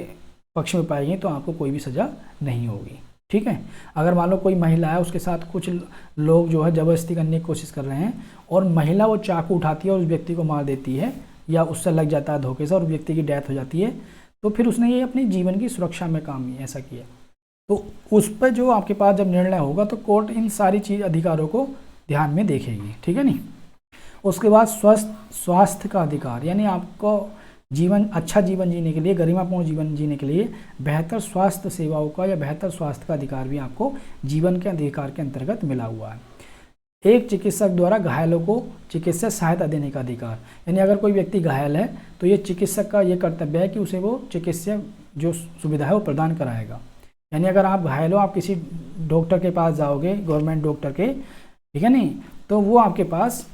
Speaker 1: पक्ष में पाई गई तो आपको कोई भी सज़ा नहीं होगी। ठीक है। अगर मान लो कोई महिला है, उसके साथ कुछ लोग जो है ज़बरदस्ती करने की कोशिश कर रहे हैं और महिला वो चाकू उठाती है और उस व्यक्ति को मार देती है या उससे लग जाता है धोखे से और व्यक्ति की डेथ हो जाती है, तो फिर उसने ये अपने जीवन की सुरक्षा में काम ऐसा किया। तो उस पर जो आपके पास जब निर्णय होगा तो कोर्ट इन सारी चीज़ अधिकारों को ध्यान में देखेगी। ठीक है नहीं। उसके बाद स्वास्थ्य का अधिकार, यानी आपको जीवन अच्छा जीवन जीने के लिए, गरिमापूर्ण जीवन जीने के लिए बेहतर स्वास्थ्य सेवाओं का या बेहतर स्वास्थ्य का अधिकार भी आपको जीवन के अधिकार के अंतर्गत मिला हुआ है। एक चिकित्सक द्वारा घायलों को चिकित्सा सहायता देने का अधिकार, यानी अगर कोई व्यक्ति घायल है तो ये चिकित्सक का ये कर्तव्य है कि उसे वो चिकित्सा जो सुविधा है वो प्रदान कराएगा। यानी अगर आप घायल हो, आप किसी डॉक्टर के पास जाओगे, गवर्नमेंट डॉक्टर के, ठीक है नहीं, तो वो आपके पास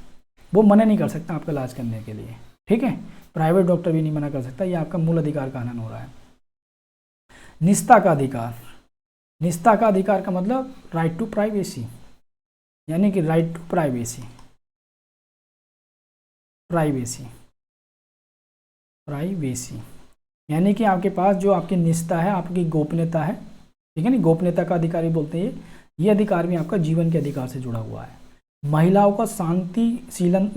Speaker 1: वो मना नहीं कर सकता आपका इलाज करने के लिए। ठीक है। प्राइवेट डॉक्टर भी नहीं मना कर सकता, ये आपका मूल अधिकार का हनन हो रहा है। निजता का अधिकार, निजता का अधिकार का मतलब राइट टू प्राइवेसी, यानी कि right to privacy, privacy, privacy, यानी कि आपके पास जो आपकी निजता है, आपकी गोपनीयता है, ठीक है नहीं, गोपनीयता का अधिकार भी बोलते हैं ये अधिकार भी आपका जीवन के अधिकार से जुड़ा हुआ है। महिलाओं का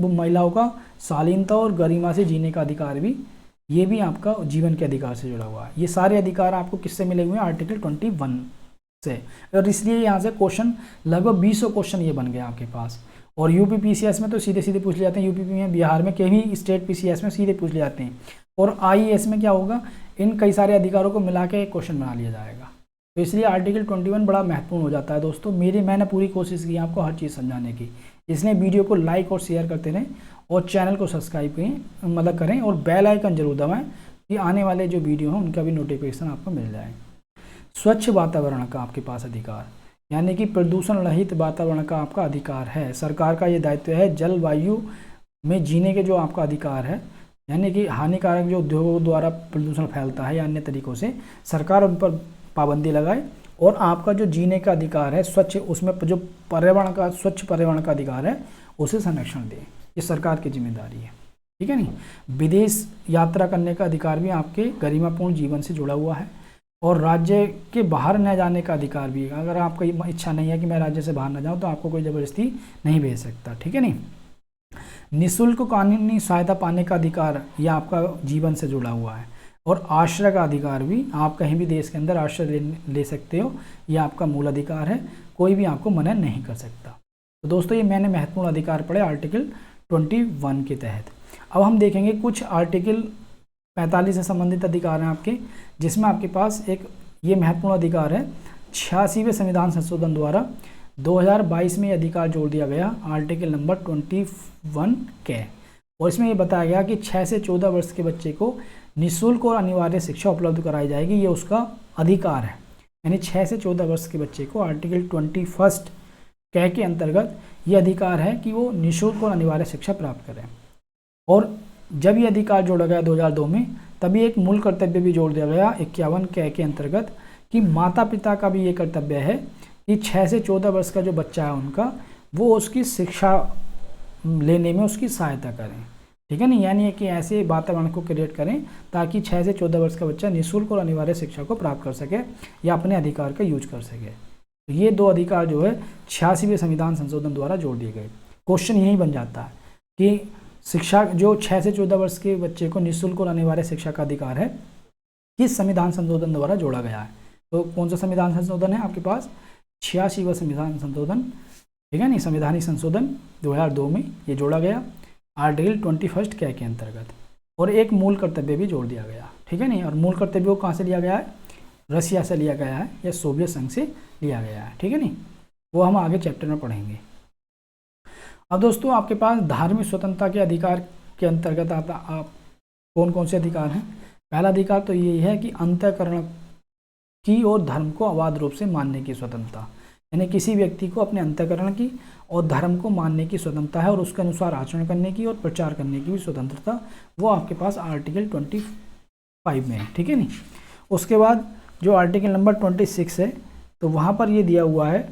Speaker 1: महिलाओं का शालीनता और गरिमा से जीने का अधिकार भी, ये भी आपका जीवन के अधिकार से जुड़ा हुआ है। ये सारे अधिकार आपको किससे मिले हुए हैं? आर्टिकल 21 से। और इसलिए यहाँ से क्वेश्चन लगभग 200 क्वेश्चन ये बन गए आपके पास। और यूपी पीसीएस में तो सीधे सीधे पूछ ले जाते हैं, यूपी में, बिहार में, कहीं स्टेट पीसीएस में सीधे पूछ ले जाते हैं। और आईएएस में क्या होगा, इन कई सारे अधिकारों को मिला के एक क्वेश्चन बना लिया जाएगा। तो इसलिए आर्टिकल 21 बड़ा महत्वपूर्ण हो जाता है दोस्तों। मैंने पूरी कोशिश की आपको हर चीज़ समझाने की, इसलिए वीडियो को लाइक और शेयर करते रहें और चैनल को सब्सक्राइब करें और बेल आइकन जरूर दबाएं कि आने वाले जो वीडियो हैं उनका भी नोटिफिकेशन आपको मिल जाए। स्वच्छ वातावरण का आपके पास अधिकार, यानी कि प्रदूषण रहित वातावरण का आपका अधिकार है। सरकार का ये दायित्व है जलवायु में जीने के जो आपका अधिकार है, यानी कि हानिकारक जो उद्योगों द्वारा प्रदूषण फैलता है या अन्य तरीकों से, सरकार उन पर पाबंदी लगाए और आपका जो जीने का अधिकार है स्वच्छ, उसमें जो स्वच्छ पर्यावरण का अधिकार है उसे संरक्षण दे। ये सरकार की जिम्मेदारी है। ठीक है नहीं। विदेश यात्रा करने का अधिकार भी आपके गरिमापूर्ण जीवन से जुड़ा हुआ है। और राज्य के बाहर न जाने का अधिकार भी, अगर आपका इच्छा नहीं है कि मैं राज्य से बाहर न जाऊं तो आपको कोई ज़बरदस्ती नहीं भेज सकता। ठीक है नहीं। निःशुल्क कानूनी सहायता पाने का अधिकार यह आपका जीवन से जुड़ा हुआ है। और आश्रय का अधिकार भी, आप कहीं भी देश के अंदर आश्रय ले सकते हो, यह आपका मूल अधिकार है, कोई भी आपको मना नहीं कर सकता। तो दोस्तों ये मैंने महत्वपूर्ण अधिकार पढ़े आर्टिकल 21 के तहत। अब हम देखेंगे कुछ आर्टिकल 45 से संबंधित अधिकार हैं आपके, जिसमें आपके पास एक ये महत्वपूर्ण अधिकार है 86वें संविधान संशोधन द्वारा 2022 में ये अधिकार जोड़ दिया गया, आर्टिकल नंबर 21 के। और इसमें ये बताया गया कि 6 से 14 वर्ष के बच्चे को निःशुल्क और अनिवार्य शिक्षा उपलब्ध कराई जाएगी, ये उसका अधिकार है। यानी 6 से 14 वर्ष के बच्चे को आर्टिकल 21 के अंतर्गत ये अधिकार है कि वो निःशुल्क और अनिवार्य शिक्षा प्राप्त करें। और जब ये अधिकार जोड़ा गया 2002 में, तभी एक मूल कर्तव्य भी जोड़ दिया गया 51 के अंतर्गत कि माता पिता का भी ये कर्तव्य है कि 6 से 14 वर्ष का जो बच्चा है उनका, वो उसकी शिक्षा लेने में उसकी सहायता करें। ठीक है नहीं। यानी कि ऐसे वातावरण को क्रिएट करें ताकि 6 से 14 वर्ष का बच्चा निःशुल्क और अनिवार्य शिक्षा को प्राप्त कर सके या अपने अधिकार का यूज कर सके। तो ये दो अधिकार जो है 86वें संविधान संशोधन द्वारा जोड़ दिए गए। क्वेश्चन यही बन जाता है कि शिक्षा जो 6 से 14 वर्ष के बच्चे को निःशुल्क और अनिवार्य शिक्षा का अधिकार है, किस संविधान संशोधन द्वारा जोड़ा गया है? तो कौन सा संविधान संशोधन है आपके पास? 86वां संविधान संशोधन। ठीक है नहीं। संवैधानिक संशोधन 2002 में ये जोड़ा गया आर्टिकल 21 के अंतर्गत। और एक मूल कर्तव्य भी जोड़ दिया गया। ठीक है नहीं। और मूल कर्तव्य को कहाँ से लिया गया है? रसिया से लिया गया है या सोवियत संघ से लिया गया है। ठीक है नहीं। वो हम आगे चैप्टर में पढ़ेंगे। अब दोस्तों आपके पास धार्मिक स्वतंत्रता के अधिकार के अंतर्गत आप कौन कौन से अधिकार हैं? पहला अधिकार तो यही है कि अंतःकरण की और धर्म को अबाध रूप से मानने की स्वतंत्रता, यानी किसी व्यक्ति को अपने अंतःकरण की और धर्म को मानने की स्वतंत्रता है और उसके अनुसार आचरण करने की और प्रचार करने की भी स्वतंत्रता, वो आपके पास आर्टिकल 5 में है, ठीक है नहीं। उसके बाद जो आर्टिकल नंबर 26 है, तो वहाँ पर ये दिया हुआ है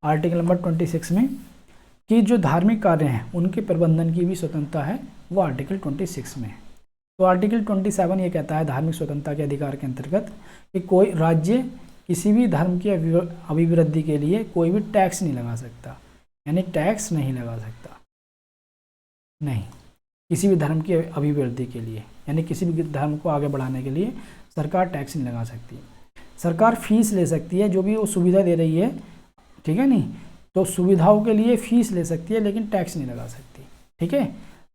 Speaker 1: आर्टिकल नंबर 26 में कि जो धार्मिक कार्य हैं उनके प्रबंधन की भी स्वतंत्रता है, वो आर्टिकल 26 में है। तो आर्टिकल 27 ये कहता है धार्मिक स्वतंत्रता के अधिकार के अंतर्गत कि कोई राज्य किसी भी धर्म की अभिवृद्धि के लिए कोई भी टैक्स नहीं लगा सकता, यानी टैक्स नहीं लगा सकता, नहीं, किसी भी धर्म की अभिवृद्धि के लिए, यानी किसी भी धर्म को आगे बढ़ाने के लिए सरकार टैक्स नहीं लगा सकती। सरकार फीस ले सकती है, जो भी वो सुविधा दे रही है, ठीक है नहीं, तो सुविधाओं के लिए फीस ले सकती है लेकिन टैक्स नहीं लगा सकती, ठीक है।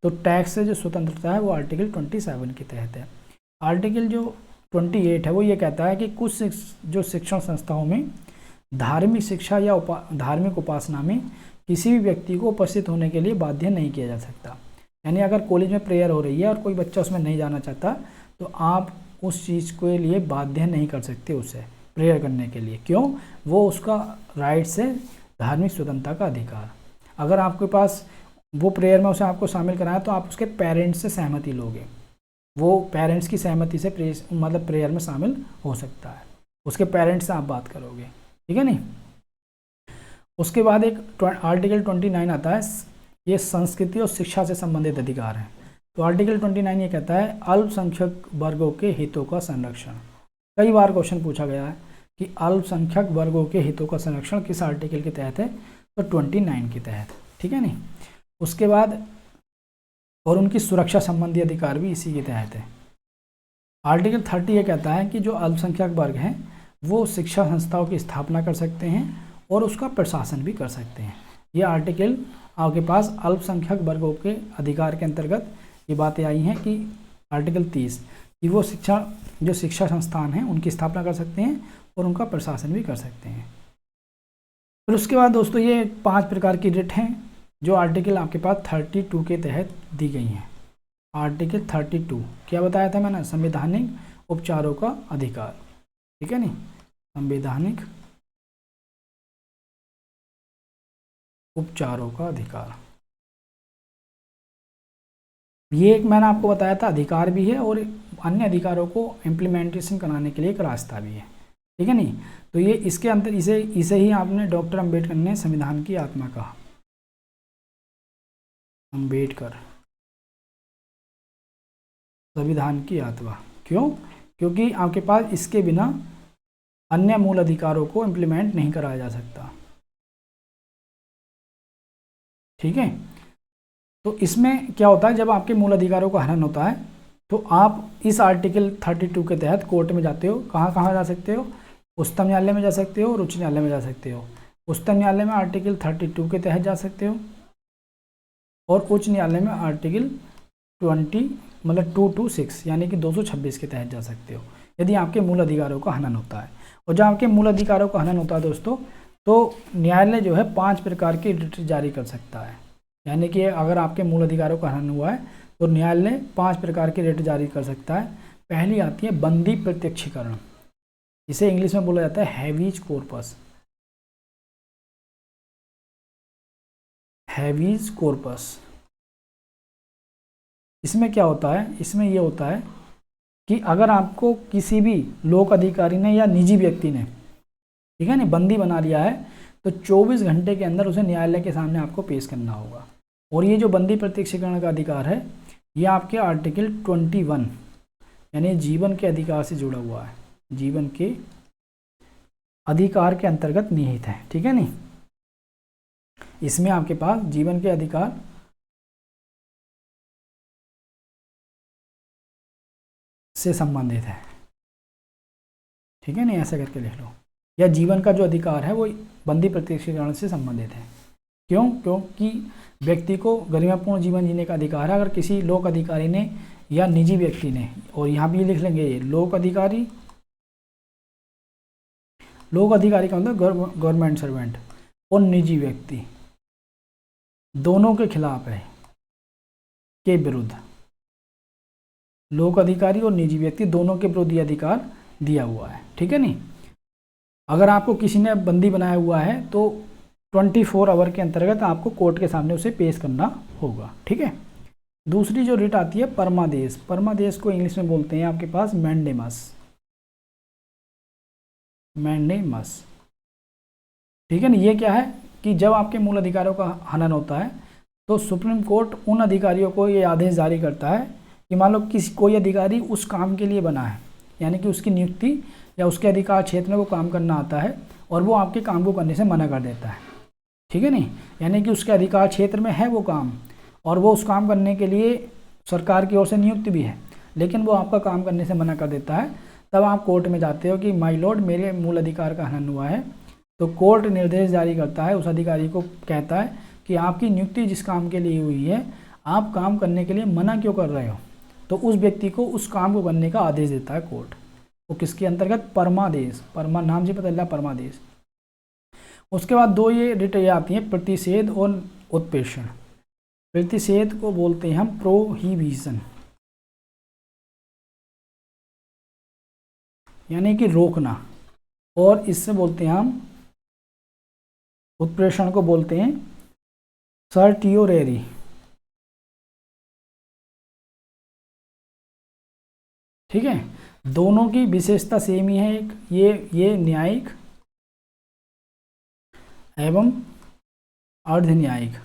Speaker 1: तो टैक्स से जो स्वतंत्रता है वो आर्टिकल 27 के तहत है। आर्टिकल जो 28 है वो ये कहता है कि कुछ जो शिक्षण संस्थाओं में धार्मिक शिक्षा या धार्मिक उपासना में किसी भी व्यक्ति को उपस्थित होने के लिए बाध्य नहीं किया जा सकता। यानी अगर कॉलेज में प्रेयर हो रही है और कोई बच्चा उसमें नहीं जाना चाहता, तो आप उस चीज़ के लिए बाध्य नहीं कर सकते उसे प्रेयर करने के लिए। क्यों? वो उसका राइट्स है, धार्मिक स्वतंत्रता का अधिकार। अगर आपके पास वो प्रेयर में उसे आपको शामिल कराया तो आप उसके पेरेंट्स से सहमति लोगे, वो पेरेंट्स की सहमति से मतलब प्रेयर में शामिल हो सकता है, उसके पेरेंट्स से आप बात करोगे, ठीक है नहीं। उसके बाद एक आर्टिकल 29 आता है, ये संस्कृति और शिक्षा से संबंधित अधिकार है। तो आर्टिकल 29 ये कहता है अल्पसंख्यक वर्गों के हितों का संरक्षण। कई बार क्वेश्चन पूछा गया है कि अल्पसंख्यक वर्गों के हितों का संरक्षण किस आर्टिकल के तहत है, तो 29 के तहत, ठीक है नहीं। उसके बाद और उनकी सुरक्षा संबंधी अधिकार भी इसी के तहत है। आर्टिकल 30 ये कहता है कि जो अल्पसंख्यक वर्ग हैं वो शिक्षा संस्थाओं की स्थापना कर सकते हैं और उसका प्रशासन भी कर सकते हैं। ये आर्टिकल आपके पास अल्पसंख्यक वर्गों के अधिकार के अंतर्गत ये बातें आई हैं कि आर्टिकल 30 कि वो जो शिक्षा संस्थान हैं उनकी स्थापना कर सकते हैं और उनका प्रशासन भी कर सकते हैं। फिर उसके बाद दोस्तों ये 5 प्रकार की रिट हैं जो आर्टिकल आपके पास 32 के तहत दी गई हैं। आर्टिकल 32 क्या बताया था मैंने, संवैधानिक उपचारों का अधिकार, ठीक है नहीं, संवैधानिक उपचारों का अधिकार। ये एक मैंने आपको बताया था अधिकार भी है और अन्य अधिकारों को इम्प्लीमेंटेशन कराने के लिए एक रास्ता भी है, ठीक है नहीं। तो ये इसके अंदर इसे ही आपने डॉक्टर अंबेडकर ने संविधान की आत्मा कहा। अंबेडकर संविधान की आत्मा, क्यों? क्योंकि आपके पास इसके बिना अन्य मूल अधिकारों को इम्प्लीमेंट नहीं कराया जा सकता, ठीक है। तो इसमें क्या होता है, जब आपके मूल अधिकारों का हनन होता है तो आप इस आर्टिकल 32 के तहत कोर्ट में जाते हो। कहाँ कहाँ जा सकते हो? उच्चतम न्यायालय में जा सकते हो और उच्च न्यायालय में जा सकते हो। उच्चतम न्यायालय में आर्टिकल 32 के तहत जा सकते हो और उच्च न्यायालय में आर्टिकल 226 यानी कि 226 के तहत जा सकते हो यदि आपके मूल अधिकारों का हनन होता है। और जब आपके मूल अधिकारों का हनन होता है दोस्तों, तो न्यायालय जो है 5 प्रकार की रिट जारी कर सकता है। यानी कि अगर आपके मूल अधिकारों का हनन हुआ है तो न्यायालय 5 प्रकार की रिट जारी कर सकता है। पहली आती है बंदी प्रत्यक्षीकरण, इसे इंग्लिश में बोला जाता है हैवीज कॉर्पस। हैवीज कॉर्पस, इसमें क्या होता है, इसमें ये होता है कि अगर आपको किसी भी लोक अधिकारी ने या निजी व्यक्ति ने, ठीक है ना, बंदी बना लिया है तो 24 घंटे के अंदर उसे न्यायालय के सामने आपको पेश करना होगा। और ये जो बंदी प्रत्यक्षीकरण का अधिकार है ये आपके आर्टिकल 21 यानी जीवन के अधिकार से जुड़ा हुआ है, जीवन के अधिकार के अंतर्गत निहित है, ठीक है नहीं। इसमें आपके पास जीवन के अधिकार से संबंधित है, ठीक है नहीं, ऐसा करके लिख लो। या जीवन का जो अधिकार है वो बंदी प्रत्यक्षीकरण से संबंधित है। क्यों? क्योंकि व्यक्ति को गरिमापूर्ण जीवन जीने का अधिकार है। अगर किसी लोक अधिकारी ने या निजी व्यक्ति ने, और यहाँ भी लिख लेंगे ये लोक अधिकारी का मतलब गवर्नमेंट सर्वेंट और निजी व्यक्ति दोनों के खिलाफ है, के विरुद्ध, लोक अधिकारी और निजी व्यक्ति दोनों के विरुद्ध अधिकार दिया हुआ है, ठीक है नहीं। अगर आपको किसी ने बंदी बनाया हुआ है तो 24 आवर के अंतर्गत आपको कोर्ट के सामने उसे पेश करना होगा, ठीक है। दूसरी जो रिट आती है परमादेश, परमादेश को इंग्लिश में बोलते हैं आपके पास मैंडेमस, मैंडेमस। ठीक है ना। ये क्या है कि जब आपके मूल अधिकारों का हनन होता है तो सुप्रीम कोर्ट उन अधिकारियों को ये आदेश जारी करता है कि मान लो किसी कोई अधिकारी उस काम के लिए बना है, यानी कि उसकी नियुक्ति या उसके अधिकार क्षेत्र में वो काम करना आता है और वो आपके काम को करने से मना कर देता है। ठीक है नहीं, यानी कि उसके अधिकार क्षेत्र में है वो काम और वो उस काम करने के लिए सरकार की ओर से नियुक्त भी है, लेकिन वो आपका काम करने से मना कर देता है। तब आप कोर्ट में जाते हो कि माय लॉर्ड मेरे मूल अधिकार का हनन हुआ है। तो कोर्ट निर्देश जारी करता है, उस अधिकारी को कहता है कि आपकी नियुक्ति जिस काम के लिए हुई है आप काम करने के लिए मना क्यों कर रहे हो। तो उस व्यक्ति को उस काम को करने का आदेश देता है कोर्ट। वो किसके अंतर्गत, परमादेश, परमा नाम से पता चला परमादेश। उसके बाद दो ये रिट आती हैं, प्रतिषेध और उत्प्रेषण। प्रतिषेध को बोलते हैं हम प्रोहिबिशन, यानी कि रोकना, और इससे बोलते हैं हम उत्प्रेषण को बोलते हैं सर्टियोरेरी। ठीक है, दोनों की विशेषता सेम ही है। एक ये न्यायिक एवं अर्ध न्यायिक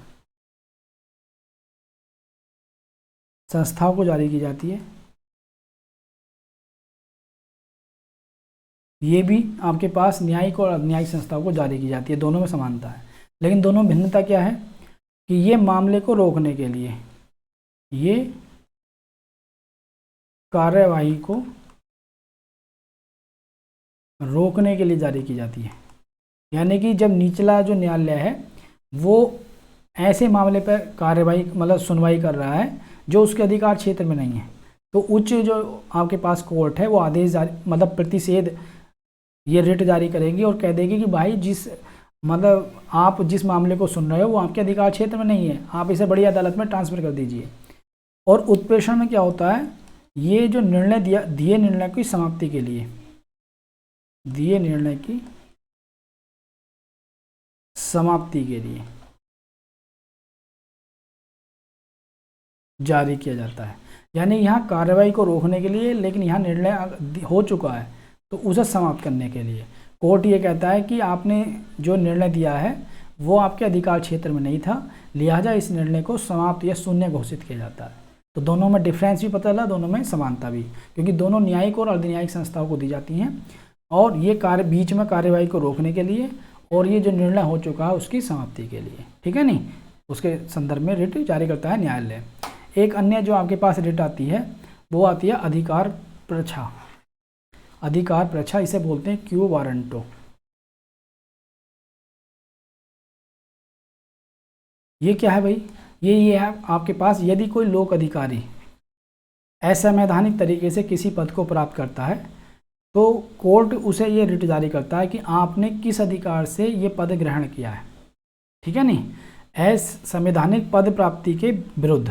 Speaker 1: संस्थाओं को जारी की जाती है। ये भी आपके पास न्यायिक और अर्ध न्यायिक संस्थाओं को जारी की जाती है, दोनों में समानता है। लेकिन दोनों में भिन्नता क्या है कि ये मामले को रोकने के लिए, ये कार्यवाही को रोकने के लिए जारी की जाती है। यानी कि जब निचला जो न्यायालय है वो ऐसे मामले पर कार्यवाही मतलब सुनवाई कर रहा है जो उसके अधिकार क्षेत्र में नहीं है, तो उच्च जो आपके पास कोर्ट है वो आदेश जारी मतलब प्रतिषेध ये रिट जारी करेगी और कह देगी कि भाई जिस मतलब आप जिस मामले को सुन रहे हो वो आपके अधिकार क्षेत्र में नहीं है, आप इसे बड़ी अदालत में ट्रांसफ़र कर दीजिए। और उत्प्रेषण में क्या होता है, ये जो निर्णय दिए निर्णय की समाप्ति के लिए, दिए निर्णय की समाप्ति के लिए जारी किया जाता है। यानी यहाँ कार्रवाई को रोकने के लिए, लेकिन यहाँ निर्णय हो चुका है तो उसे समाप्त करने के लिए कोर्ट ये कहता है कि आपने जो निर्णय दिया है वो आपके अधिकार क्षेत्र में नहीं था, लिहाजा इस निर्णय को समाप्त या शून्य घोषित किया जाता है। तो दोनों में डिफरेंस भी पता चला, दोनों में समानता भी, क्योंकि दोनों न्यायिक और अर्धन्यायिक संस्थाओं को दी जाती हैं और ये कार्य बीच में कार्यवाही को रोकने के लिए और ये जो निर्णय हो चुका है उसकी समाप्ति के लिए। ठीक है नहीं, उसके संदर्भ में रिट जारी करता है न्यायालय। एक अन्य जो आपके पास रिट आती है वो आती है अधिकार प्रच्छा। अधिकार प्रच्छा इसे बोलते हैं क्यू वारंटो। ये क्या है भाई, ये है आपके पास यदि कोई लोक अधिकारी असंवैधानिक तरीके से किसी पद को प्राप्त करता है तो कोर्ट उसे ये रिट जारी करता है कि आपने किस अधिकार से ये पद ग्रहण किया है। ठीक है नहीं, असंवैधानिक पद प्राप्ति के विरुद्ध,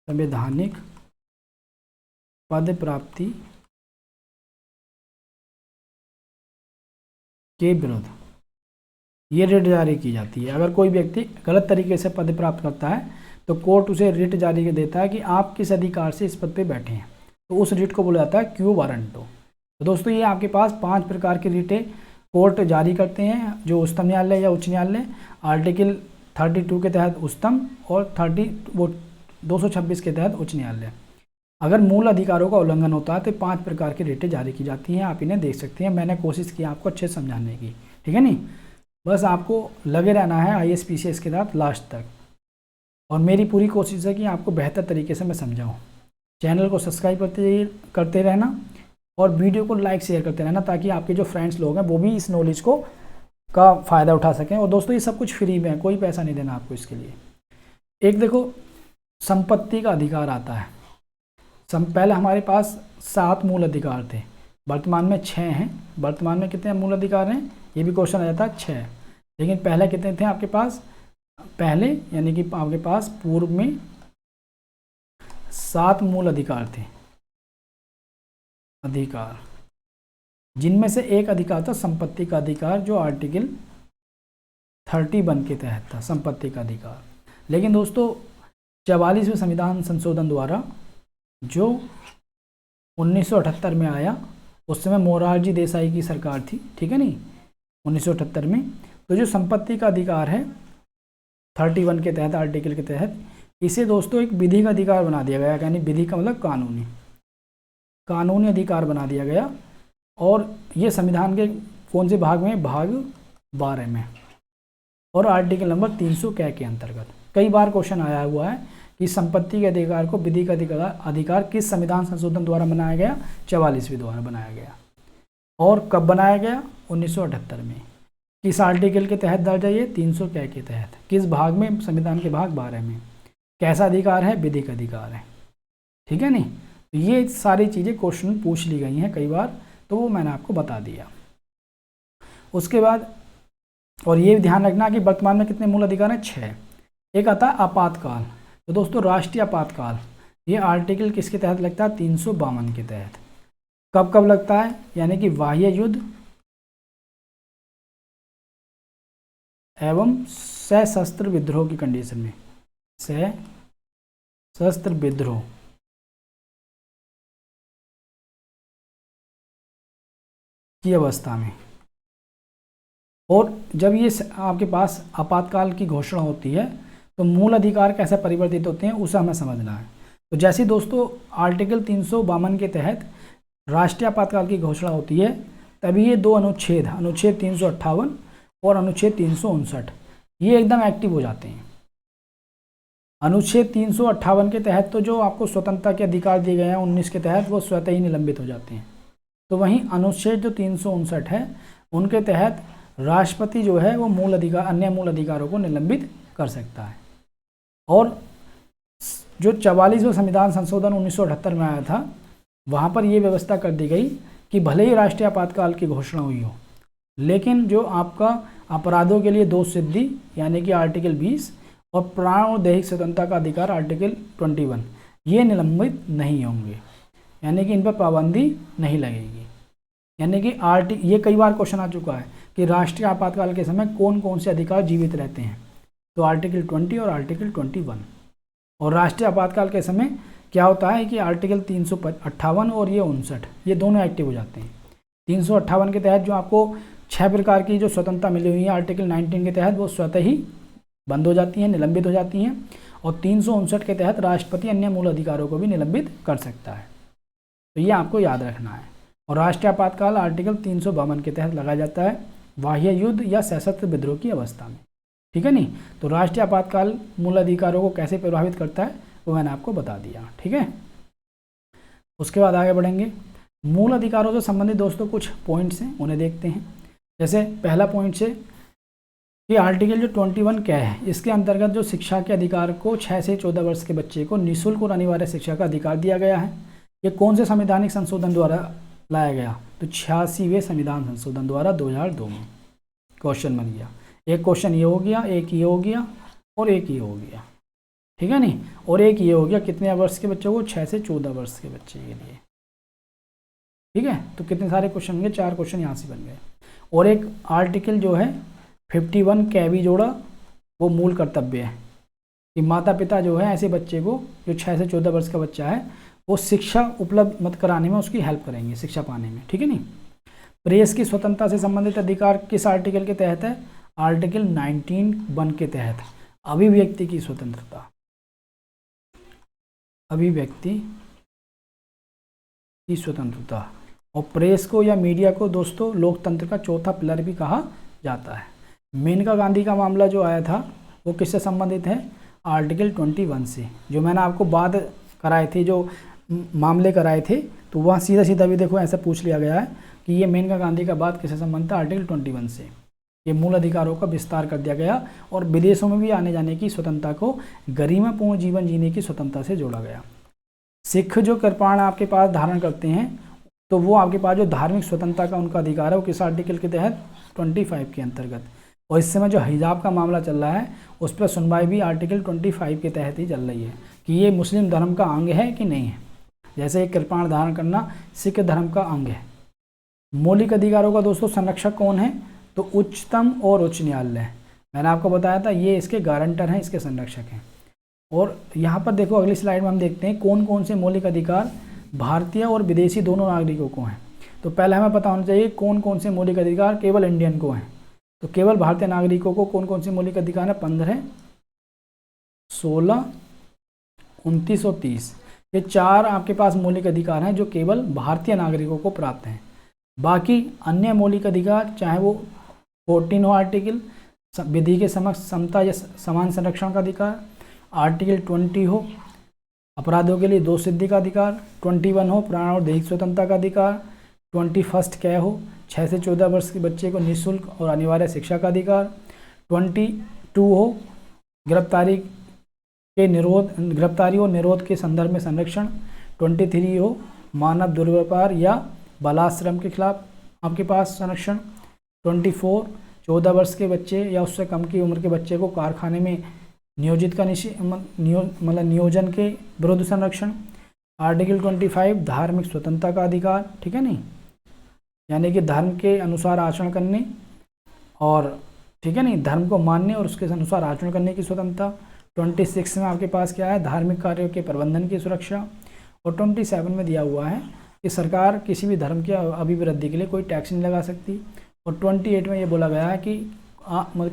Speaker 1: संवैधानिक पद प्राप्ति के विरुद्ध ये रिट जारी की जाती है। अगर कोई व्यक्ति गलत तरीके से पद प्राप्त करता है तो कोर्ट उसे रिट जारी कर देता है कि आप किस अधिकार से इस पद पे बैठे हैं, तो उस रिट को बोला जाता है क्यू वारंटो। तो दोस्तों ये आपके पास 5 प्रकार की रिटें कोर्ट जारी करते हैं, जो उच्चतम न्यायालय या उच्च न्यायालय आर्टिकल 32 के तहत उच्चतम और 226 के तहत उच्च न्यायालय। अगर मूल अधिकारों का उल्लंघन होता है तो 5 प्रकार की रिटें जारी की जाती हैं, आप इन्हें देख सकते हैं। मैंने कोशिश की आपको अच्छे समझाने की। ठीक है नहीं, बस आपको लगे रहना है IAS-PCS के साथ लास्ट तक, और मेरी पूरी कोशिश है कि आपको बेहतर तरीके से मैं समझाऊँ। चैनल को सब्सक्राइब करते रहना और वीडियो को लाइक शेयर करते रहना ताकि आपके जो फ्रेंड्स लोग हैं वो भी इस नॉलेज को का फ़ायदा उठा सकें। और दोस्तों ये सब कुछ फ्री में है, कोई पैसा नहीं देना आपको इसके लिए। एक देखो संपत्ति का अधिकार आता है। पहले हमारे पास 7 मूल अधिकार थे, वर्तमान में 6 हैं। वर्तमान में कितने मूल अधिकार हैं ये भी क्वेश्चन आ जाता है 6, लेकिन पहले कितने थे आपके पास, पहले यानी कि आपके पास पूर्व में 7 मूल अधिकार थे, अधिकार, जिनमें से एक अधिकार था संपत्ति का अधिकार जो आर्टिकल 31 के तहत था, संपत्ति का अधिकार। लेकिन दोस्तों 44वें संविधान संशोधन द्वारा जो 1978 में आया, उस समय मोरारजी देसाई की सरकार थी, ठीक है नहीं, 1978 में। तो जो संपत्ति का अधिकार है 31 के तहत, आर्टिकल के तहत, इसे दोस्तों एक विधिक अधिकार बना दिया गया, यानी विधि का मतलब कानूनी अधिकार बना दिया गया। और ये संविधान के कौन से भाग में? भाग 12 में, और आर्टिकल नंबर 300 के अंतर्गत। कई बार क्वेश्चन आया हुआ है कि संपत्ति के अधिकार को विधिक अधिकार किस संविधान संशोधन द्वारा बनाया गया? 44वें द्वारा बनाया गया। और कब बनाया गया? 1978 में। किस आर्टिकल के तहत दर्ज है ये? 300 के तहत। किस भाग में? संविधान के भाग 12 में। कैसा अधिकार है? विधिक अधिकार है, ठीक है नहीं। तो ये सारी चीज़ें क्वेश्चन पूछ ली गई हैं कई बार, तो वो मैंने आपको बता दिया। उसके बाद और ये ध्यान रखना कि वर्तमान में कितने मूल अधिकार हैं? 6। एक आता है आपातकाल। तो दोस्तों राष्ट्रीय आपातकाल, ये आर्टिकल किसके तहत लगता है? 352 के तहत। कब कब लगता है? यानी कि बाह्य युद्ध एवं सशस्त्र विद्रोह की कंडीशन में, सशस्त्र विद्रोह की अवस्था में। और जब ये आपके पास आपातकाल की घोषणा होती है तो मूल अधिकार कैसे परिवर्तित होते हैं उसे हमें समझना है। तो जैसे दोस्तों आर्टिकल 352 के तहत राष्ट्रीय आपातकाल की घोषणा होती है, तभी ये 2 अनुच्छेद, अनुच्छेद 358 और अनुच्छेद 359, ये एकदम एक्टिव हो जाते हैं। अनुच्छेद 358 के तहत तो जो आपको स्वतंत्रता के अधिकार दिए गए हैं 19 के तहत, वो स्वतः ही निलंबित हो जाते हैं। तो वहीं अनुच्छेद जो 359 है, उनके तहत राष्ट्रपति जो है वो मूल अधिकार, अन्य मूल अधिकारों को निलंबित कर सकता है। और जो 44वां संविधान संशोधन 1978 में आया था, वहाँ पर ये व्यवस्था कर दी गई कि भले ही राष्ट्रीय आपातकाल की घोषणा हुई हो, लेकिन जो आपका अपराधों के लिए दोष सिद्धि यानी कि आर्टिकल 20 और प्राण और दैहिक स्वतंत्रता का अधिकार आर्टिकल 21, ये निलंबित नहीं होंगे, यानी कि इन पर पाबंदी नहीं लगेगी। यानी कि ये कई बार क्वेश्चन आ चुका है कि राष्ट्रीय आपातकाल के समय कौन कौन से अधिकार जीवित रहते हैं, तो आर्टिकल 20 और आर्टिकल 21। और राष्ट्रीय आपातकाल के समय क्या होता है कि आर्टिकल 358 और ये 59, ये दोनों एक्टिव हो जाते हैं। 358 के तहत जो आपको 6 प्रकार की जो स्वतंत्रता मिली हुई है आर्टिकल 19 के तहत, वो स्वतः ही बंद हो जाती हैं, निलंबित हो जाती हैं। और 359 के तहत राष्ट्रपति अन्य मूल अधिकारों को भी निलंबित कर सकता है। तो ये आपको याद रखना है। और राष्ट्रीय आपातकाल आर्टिकल 352 के तहत लगाया जाता है बाह्य युद्ध या सशस्त्र विद्रोह की अवस्था में, ठीक है नहीं। तो राष्ट्रीय आपातकाल मूल अधिकारों को कैसे प्रभावित करता है वो मैंने आपको बता दिया, ठीक है। उसके बाद आगे बढ़ेंगे। मूल अधिकारों से संबंधित दोस्तों कुछ पॉइंट्स हैं, उन्हें देखते हैं। जैसे पहला पॉइंट से कि आर्टिकल जो 21 क्या है, इसके अंतर्गत जो शिक्षा के अधिकार को 6 से 14 वर्ष के बच्चे को निःशुल्क और अनिवार्य शिक्षा का अधिकार दिया गया है। ये कौन से संवैधानिक संशोधन द्वारा लाया गया? तो 86वें संविधान संशोधन द्वारा 2002 में क्वेश्चन बन गया। एक क्वेश्चन ये हो गया, एक ये हो गया और एक ये हो गया, ठीक है नहीं। और एक ये हो गया कितने वर्ष के बच्चों को? 6 से 14 वर्ष के बच्चे के लिए, ठीक है। तो कितने सारे क्वेश्चन होंगे? 4 क्वेश्चन यहाँ से बन गए। और एक आर्टिकल जो है 51 कैवी जोड़ा, वो मूल कर्तव्य है कि माता पिता जो है ऐसे बच्चे को जो 6 से 14 वर्ष का बच्चा है वो शिक्षा उपलब्ध मत कराने में उसकी हेल्प करेंगे, शिक्षा पाने में, ठीक है नहीं। प्रेस की स्वतंत्रता से संबंधित अधिकार किस आर्टिकल के तहत है? आर्टिकल 19(1) के तहत। अभिव्यक्ति की स्वतंत्रता, अभिव्यक्ति की स्वतंत्रता। और प्रेस को या मीडिया को दोस्तों लोकतंत्र का चौथा पिलर भी कहा जाता है। मेनका गांधी का मामला जो आया था वो किससे संबंधित है? आर्टिकल 21 से। जो मैंने आपको बात कराए थे, जो मामले कराए थे, तो वहाँ सीधा सीधा भी देखो ऐसा पूछ लिया गया है कि ये मेनका गांधी का बात किससे संबंधित था? आर्टिकल 21 से। ये मूल अधिकारों का विस्तार कर दिया गया और विदेशों में भी आने जाने की स्वतंत्रता को गरिमापूर्ण जीवन जीने की स्वतंत्रता से जोड़ा गया। सिख जो कृपाण आपके पास धारण करते हैं, तो वो आपके पास जो धार्मिक स्वतंत्रता का उनका अधिकार है वो किस आर्टिकल के तहत? 25 के अंतर्गत। और इस समय जो हिजाब का मामला चल रहा है उस पर सुनवाई भी आर्टिकल 25 के तहत ही चल रही है कि ये मुस्लिम धर्म का अंग है कि नहीं है। जैसे एक कृपाण धारण करना सिख धर्म का अंग है। मौलिक अधिकारों का दोस्तों संरक्षक कौन है? तो उच्चतम और उच्च न्यायालय। मैंने आपको बताया था ये इसके गारंटर हैं, इसके संरक्षक हैं। और यहाँ पर देखो अगली स्लाइड में हम देखते हैं कौन कौन से मौलिक अधिकार भारतीय और विदेशी दोनों नागरिकों को हैं। तो पहले हमें पता होना चाहिए कौन कौन से मौलिक अधिकार केवल इंडियन को हैं। तो केवल भारतीय नागरिकों को कौन कौन से मौलिक अधिकार है? 15, 16, 29 और 30। ये 4 आपके पास मौलिक अधिकार हैं जो केवल भारतीय नागरिकों को प्राप्त हैं। बाकी अन्य मौलिक अधिकार चाहे वो 14 हो आर्टिकल, विधि के समक्ष समता या समान संरक्षण का अधिकार, आर्टिकल 20 हो अपराधों के लिए दोष सिद्धि का अधिकार, 21 हो प्राण और दैहिक स्वतंत्रता का अधिकार, 21 क्या हो 6 से 14 वर्ष के बच्चे को निःशुल्क और अनिवार्य शिक्षा का अधिकार, 22 हो गिरफ्तारी और निरोध के संदर्भ में संरक्षण, 23 हो मानव दुर्व्यवहार या बालाश्रम के खिलाफ आपके पास संरक्षण, 24 14 वर्ष के बच्चे या उससे कम की उम्र के बच्चे को कारखाने में नियोजित का नियोजन के विरुद्ध संरक्षण, आर्टिकल 25 धार्मिक स्वतंत्रता का अधिकार, ठीक है नहीं, यानी कि धर्म के अनुसार आचरण करने और ठीक है नहीं, धर्म को मानने और उसके अनुसार आचरण करने की स्वतंत्रता। 26 में आपके पास क्या है? धार्मिक कार्यों के प्रबंधन की सुरक्षा। और 27 में दिया हुआ है कि सरकार किसी भी धर्म की अभिवृद्धि के लिए कोई टैक्स नहीं लगा सकती। और 28 में ये बोला गया है कि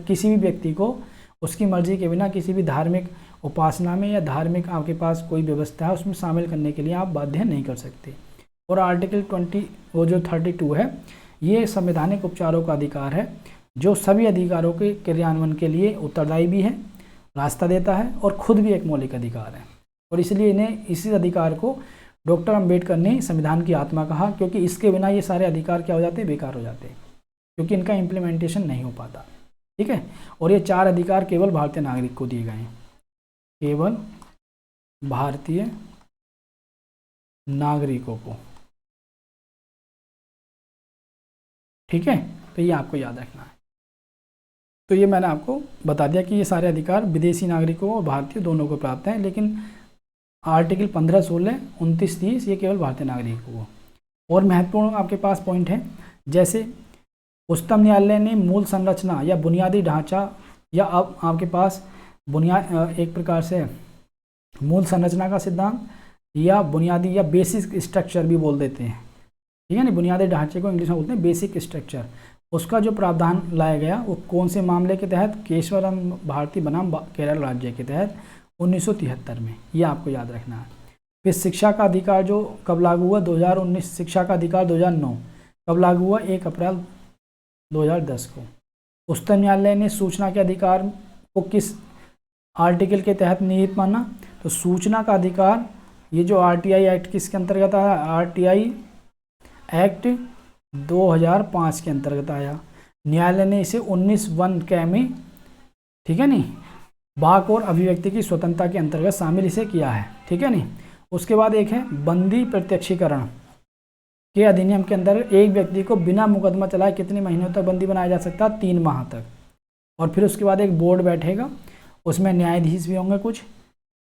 Speaker 1: किसी भी व्यक्ति को उसकी मर्जी के बिना किसी भी धार्मिक उपासना में या धार्मिक आपके पास कोई व्यवस्था है उसमें शामिल करने के लिए आप बाध्य नहीं कर सकते। और आर्टिकल 32 है ये संवैधानिक उपचारों का अधिकार है जो सभी अधिकारों के क्रियान्वयन के लिए उत्तरदायी भी है, रास्ता देता है और खुद भी एक मौलिक अधिकार है। और इसलिए इन्हें इसी अधिकार को डॉक्टर अंबेडकर ने संविधान की आत्मा कहा, क्योंकि इसके बिना ये सारे अधिकार क्या हो जाते हैं? बेकार हो जाते हैं, क्योंकि इनका इम्प्लीमेंटेशन नहीं हो पाता। ठीक है। और ये 4 अधिकार केवल भारतीय नागरिक को दिए गए हैं, केवल भारतीय नागरिकों को। ठीक है, तो ये आपको याद रखना है। तो ये मैंने आपको बता दिया कि ये सारे अधिकार विदेशी नागरिकों और भारतीय दोनों को प्राप्त हैं, लेकिन आर्टिकल 15, 16, 29, 30 ये केवल भारतीय नागरिकों को। और महत्वपूर्ण आपके पास पॉइंट है, जैसे उच्चतम न्यायालय ने मूल संरचना या बुनियादी ढांचा या अब आपके पास एक प्रकार से मूल संरचना का सिद्धांत या बुनियादी या बेसिक स्ट्रक्चर भी बोल देते हैं, ठीक है ना, बुनियादी ढांचे को इंग्लिश में बोलते हैं बेसिक स्ट्रक्चर। उसका जो प्रावधान लाया गया वो कौन से मामले के तहत? केशवरम भारती बनाम केरल राज्य के तहत 1973 में, ये आपको याद रखना है। फिर शिक्षा का अधिकार जो कब लागू हुआ? 2019। शिक्षा का अधिकार 2009 कब लागू हुआ? 1 अप्रैल 2010 को। उच्चतम न्यायालय ने सूचना के अधिकार को किस आर्टिकल के तहत निहित माना? तो सूचना का अधिकार ये जो RTI एक्ट किसके अंतर्गत आया? RTI एक्ट 2005 के अंतर्गत आया। न्यायालय ने इसे 19(1) कै में, ठीक है नहीं, वाक और अभिव्यक्ति की स्वतंत्रता के अंतर्गत शामिल इसे किया है, ठीक है नहीं। उसके बाद एक है बंदी प्रत्यक्षीकरण के अधिनियम के अंदर एक व्यक्ति को बिना मुकदमा चलाए कितने महीनों तक बंदी बनाया जा सकता है? 3 माह तक। और फिर उसके बाद एक बोर्ड बैठेगा, उसमें न्यायाधीश भी होंगे कुछ,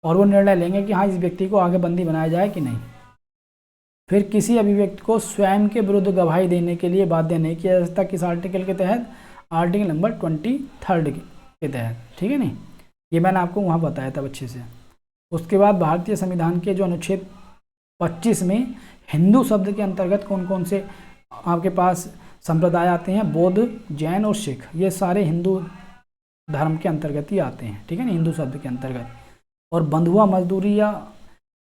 Speaker 1: और वो निर्णय लेंगे कि हाँ इस व्यक्ति को आगे बंदी बनाया जाए कि नहीं। फिर किसी अभिव्यक्ति को स्वयं के विरुद्ध गवाही देने के लिए बाध्य नहीं किया जा सकता। किस आर्टिकल के तहत? आर्टिकल नंबर 23 के तहत, ठीक है नहीं। ये मैंने आपको वहाँ बताया था अच्छे से। उसके बाद भारतीय संविधान के जो अनुच्छेद 25 में हिंदू शब्द के अंतर्गत कौन कौन से आपके पास संप्रदाय आते हैं? बौद्ध, जैन और सिख, ये सारे हिंदू धर्म के अंतर्गत ही आते हैं, ठीक है ना, हिंदू शब्द के अंतर्गत। और बंधुआ मजदूरी या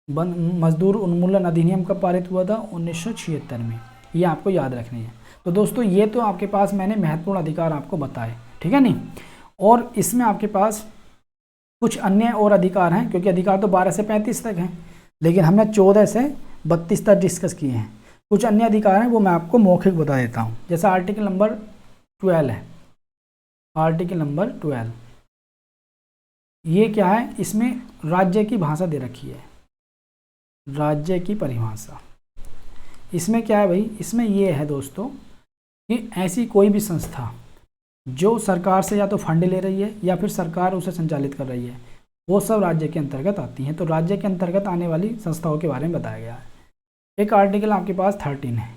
Speaker 1: मजदूर उन्मूलन अधिनियम कब पारित हुआ था? 1976 में, ये आपको याद रखनी है। तो दोस्तों ये तो आपके पास मैंने महत्वपूर्ण अधिकार आपको बताए, ठीक है नहीं। और इसमें आपके पास कुछ अन्य और अधिकार हैं, क्योंकि अधिकार तो 12 से 35 तक हैं, लेकिन हमने 14 से 32 तक डिस्कस किए हैं। कुछ अन्य अधिकार हैं वो मैं आपको मौखिक बता देता हूँ। जैसा आर्टिकल नंबर 12 है, आर्टिकल नंबर 12 ये क्या है? इसमें राज्य की भाषा दे रखी है, राज्य की परिभाषा। इसमें क्या है भाई? इसमें ये है दोस्तों कि ऐसी कोई भी संस्था जो सरकार से या तो फंड ले रही है या फिर सरकार उसे संचालित कर रही है, वो सब राज्य के अंतर्गत आती हैं। तो राज्य के अंतर्गत आने वाली संस्थाओं के बारे में बताया गया है। एक आर्टिकल आपके पास 13 है,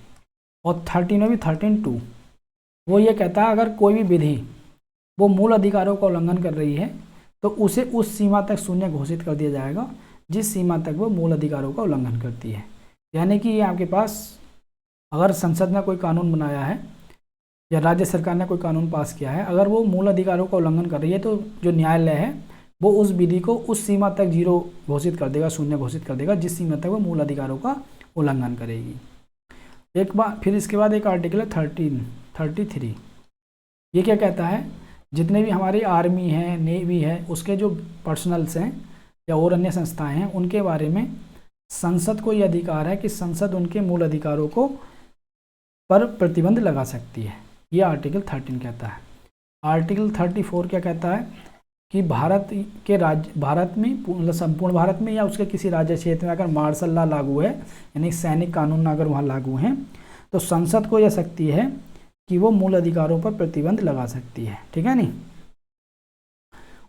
Speaker 1: और 13 में भी 13(2) वो ये कहता है अगर कोई भी विधि वो मूल अधिकारों का उल्लंघन कर रही है तो उसे उस सीमा तक शून्य घोषित कर दिया जाएगा जिस सीमा तक वो मूल अधिकारों का उल्लंघन करती है। यानी कि ये आपके पास अगर संसद ने कोई कानून बनाया है या राज्य सरकार ने कोई कानून पास किया है, अगर वो मूल अधिकारों का उल्लंघन कर रही है तो जो न्यायालय है वो उस विधि को उस सीमा तक जीरो घोषित कर देगा, शून्य घोषित कर देगा जिस सीमा तक वो मूल अधिकारों का उल्लंघन करेगी। एक बार फिर इसके बाद एक आर्टिकल है 33। ये क्या कहता है, जितने भी हमारी आर्मी है, नेवी है, उसके जो पर्सनल्स हैं या और अन्य संस्थाएं हैं उनके बारे में संसद को ये अधिकार है कि संसद उनके मूल अधिकारों को पर प्रतिबंध लगा सकती है। ये आर्टिकल 13 कहता है। आर्टिकल 34 क्या कहता है कि भारत में संपूर्ण भारत में या उसके किसी राज्य क्षेत्र में अगर मार्शल लॉ लागू है यानी सैनिक कानून अगर वहाँ लागू हैं तो संसद को यह शक्ति है कि वो मूल अधिकारों पर प्रतिबंध लगा सकती है। ठीक है नहीं।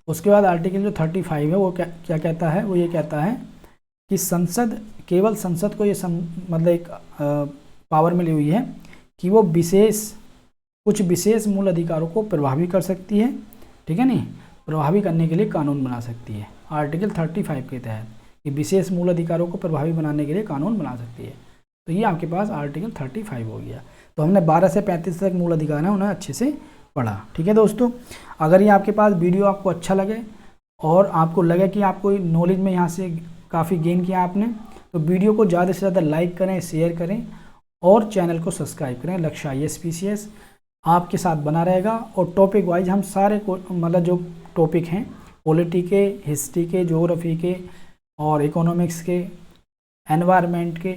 Speaker 1: उसके बाद आर्टिकल जो 35 है वो क्या कहता है, वो ये कहता है कि केवल संसद को ये मतलब एक पावर मिली हुई है कि वो कुछ विशेष मूल अधिकारों को प्रभावी कर सकती है। ठीक है नहीं, प्रभावी करने के लिए कानून बना सकती है। आर्टिकल 35 के तहत कि विशेष मूल अधिकारों को प्रभावी बनाने के लिए कानून बना सकती है। तो ये आपके पास आर्टिकल 35 हो गया। तो हमने 12 से 35 तक मूल अधिकार हैं उन्हें अच्छे से पढ़ा। ठीक है दोस्तों, अगर ये आपके पास वीडियो आपको अच्छा लगे और आपको लगे कि आपको नॉलेज में यहाँ से काफ़ी गेन किया आपने, तो वीडियो को ज़्यादा से ज़्यादा लाइक करें, शेयर करें और चैनल को सब्सक्राइब करें। लक्ष्य IAS PCS आपके साथ बना रहेगा और टॉपिक वाइज हम सारे को मतलब जो टॉपिक हैं पॉलिटी के, हिस्ट्री के, ज्योग्राफी के और इकोनॉमिक्स के, एनवायरनमेंट के,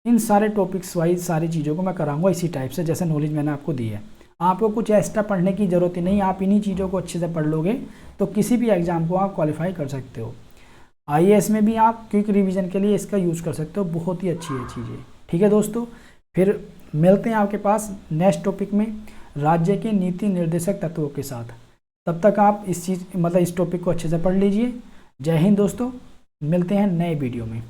Speaker 1: इन सारे टॉपिक्स वाइज सारी चीज़ों को मैं कराऊंगा इसी टाइप से जैसे नॉलेज मैंने आपको दी है। आपको कुछ एक्स्ट्रा पढ़ने की ज़रूरत ही नहीं, आप इन्हीं चीज़ों को अच्छे से पढ़ लोगे तो किसी भी एग्ज़ाम को आप क्वालिफाई कर सकते हो। IAS में भी आप क्विक रिवीजन के लिए इसका यूज़ कर सकते हो, बहुत ही अच्छी है चीज़ें। ठीक है दोस्तों, फिर मिलते हैं आपके पास नेक्स्ट टॉपिक में राज्य के नीति निर्देशक तत्वों के साथ। तब तक आप इस टॉपिक को अच्छे से पढ़ लीजिए। जय हिंद दोस्तों, मिलते हैं नए वीडियो में।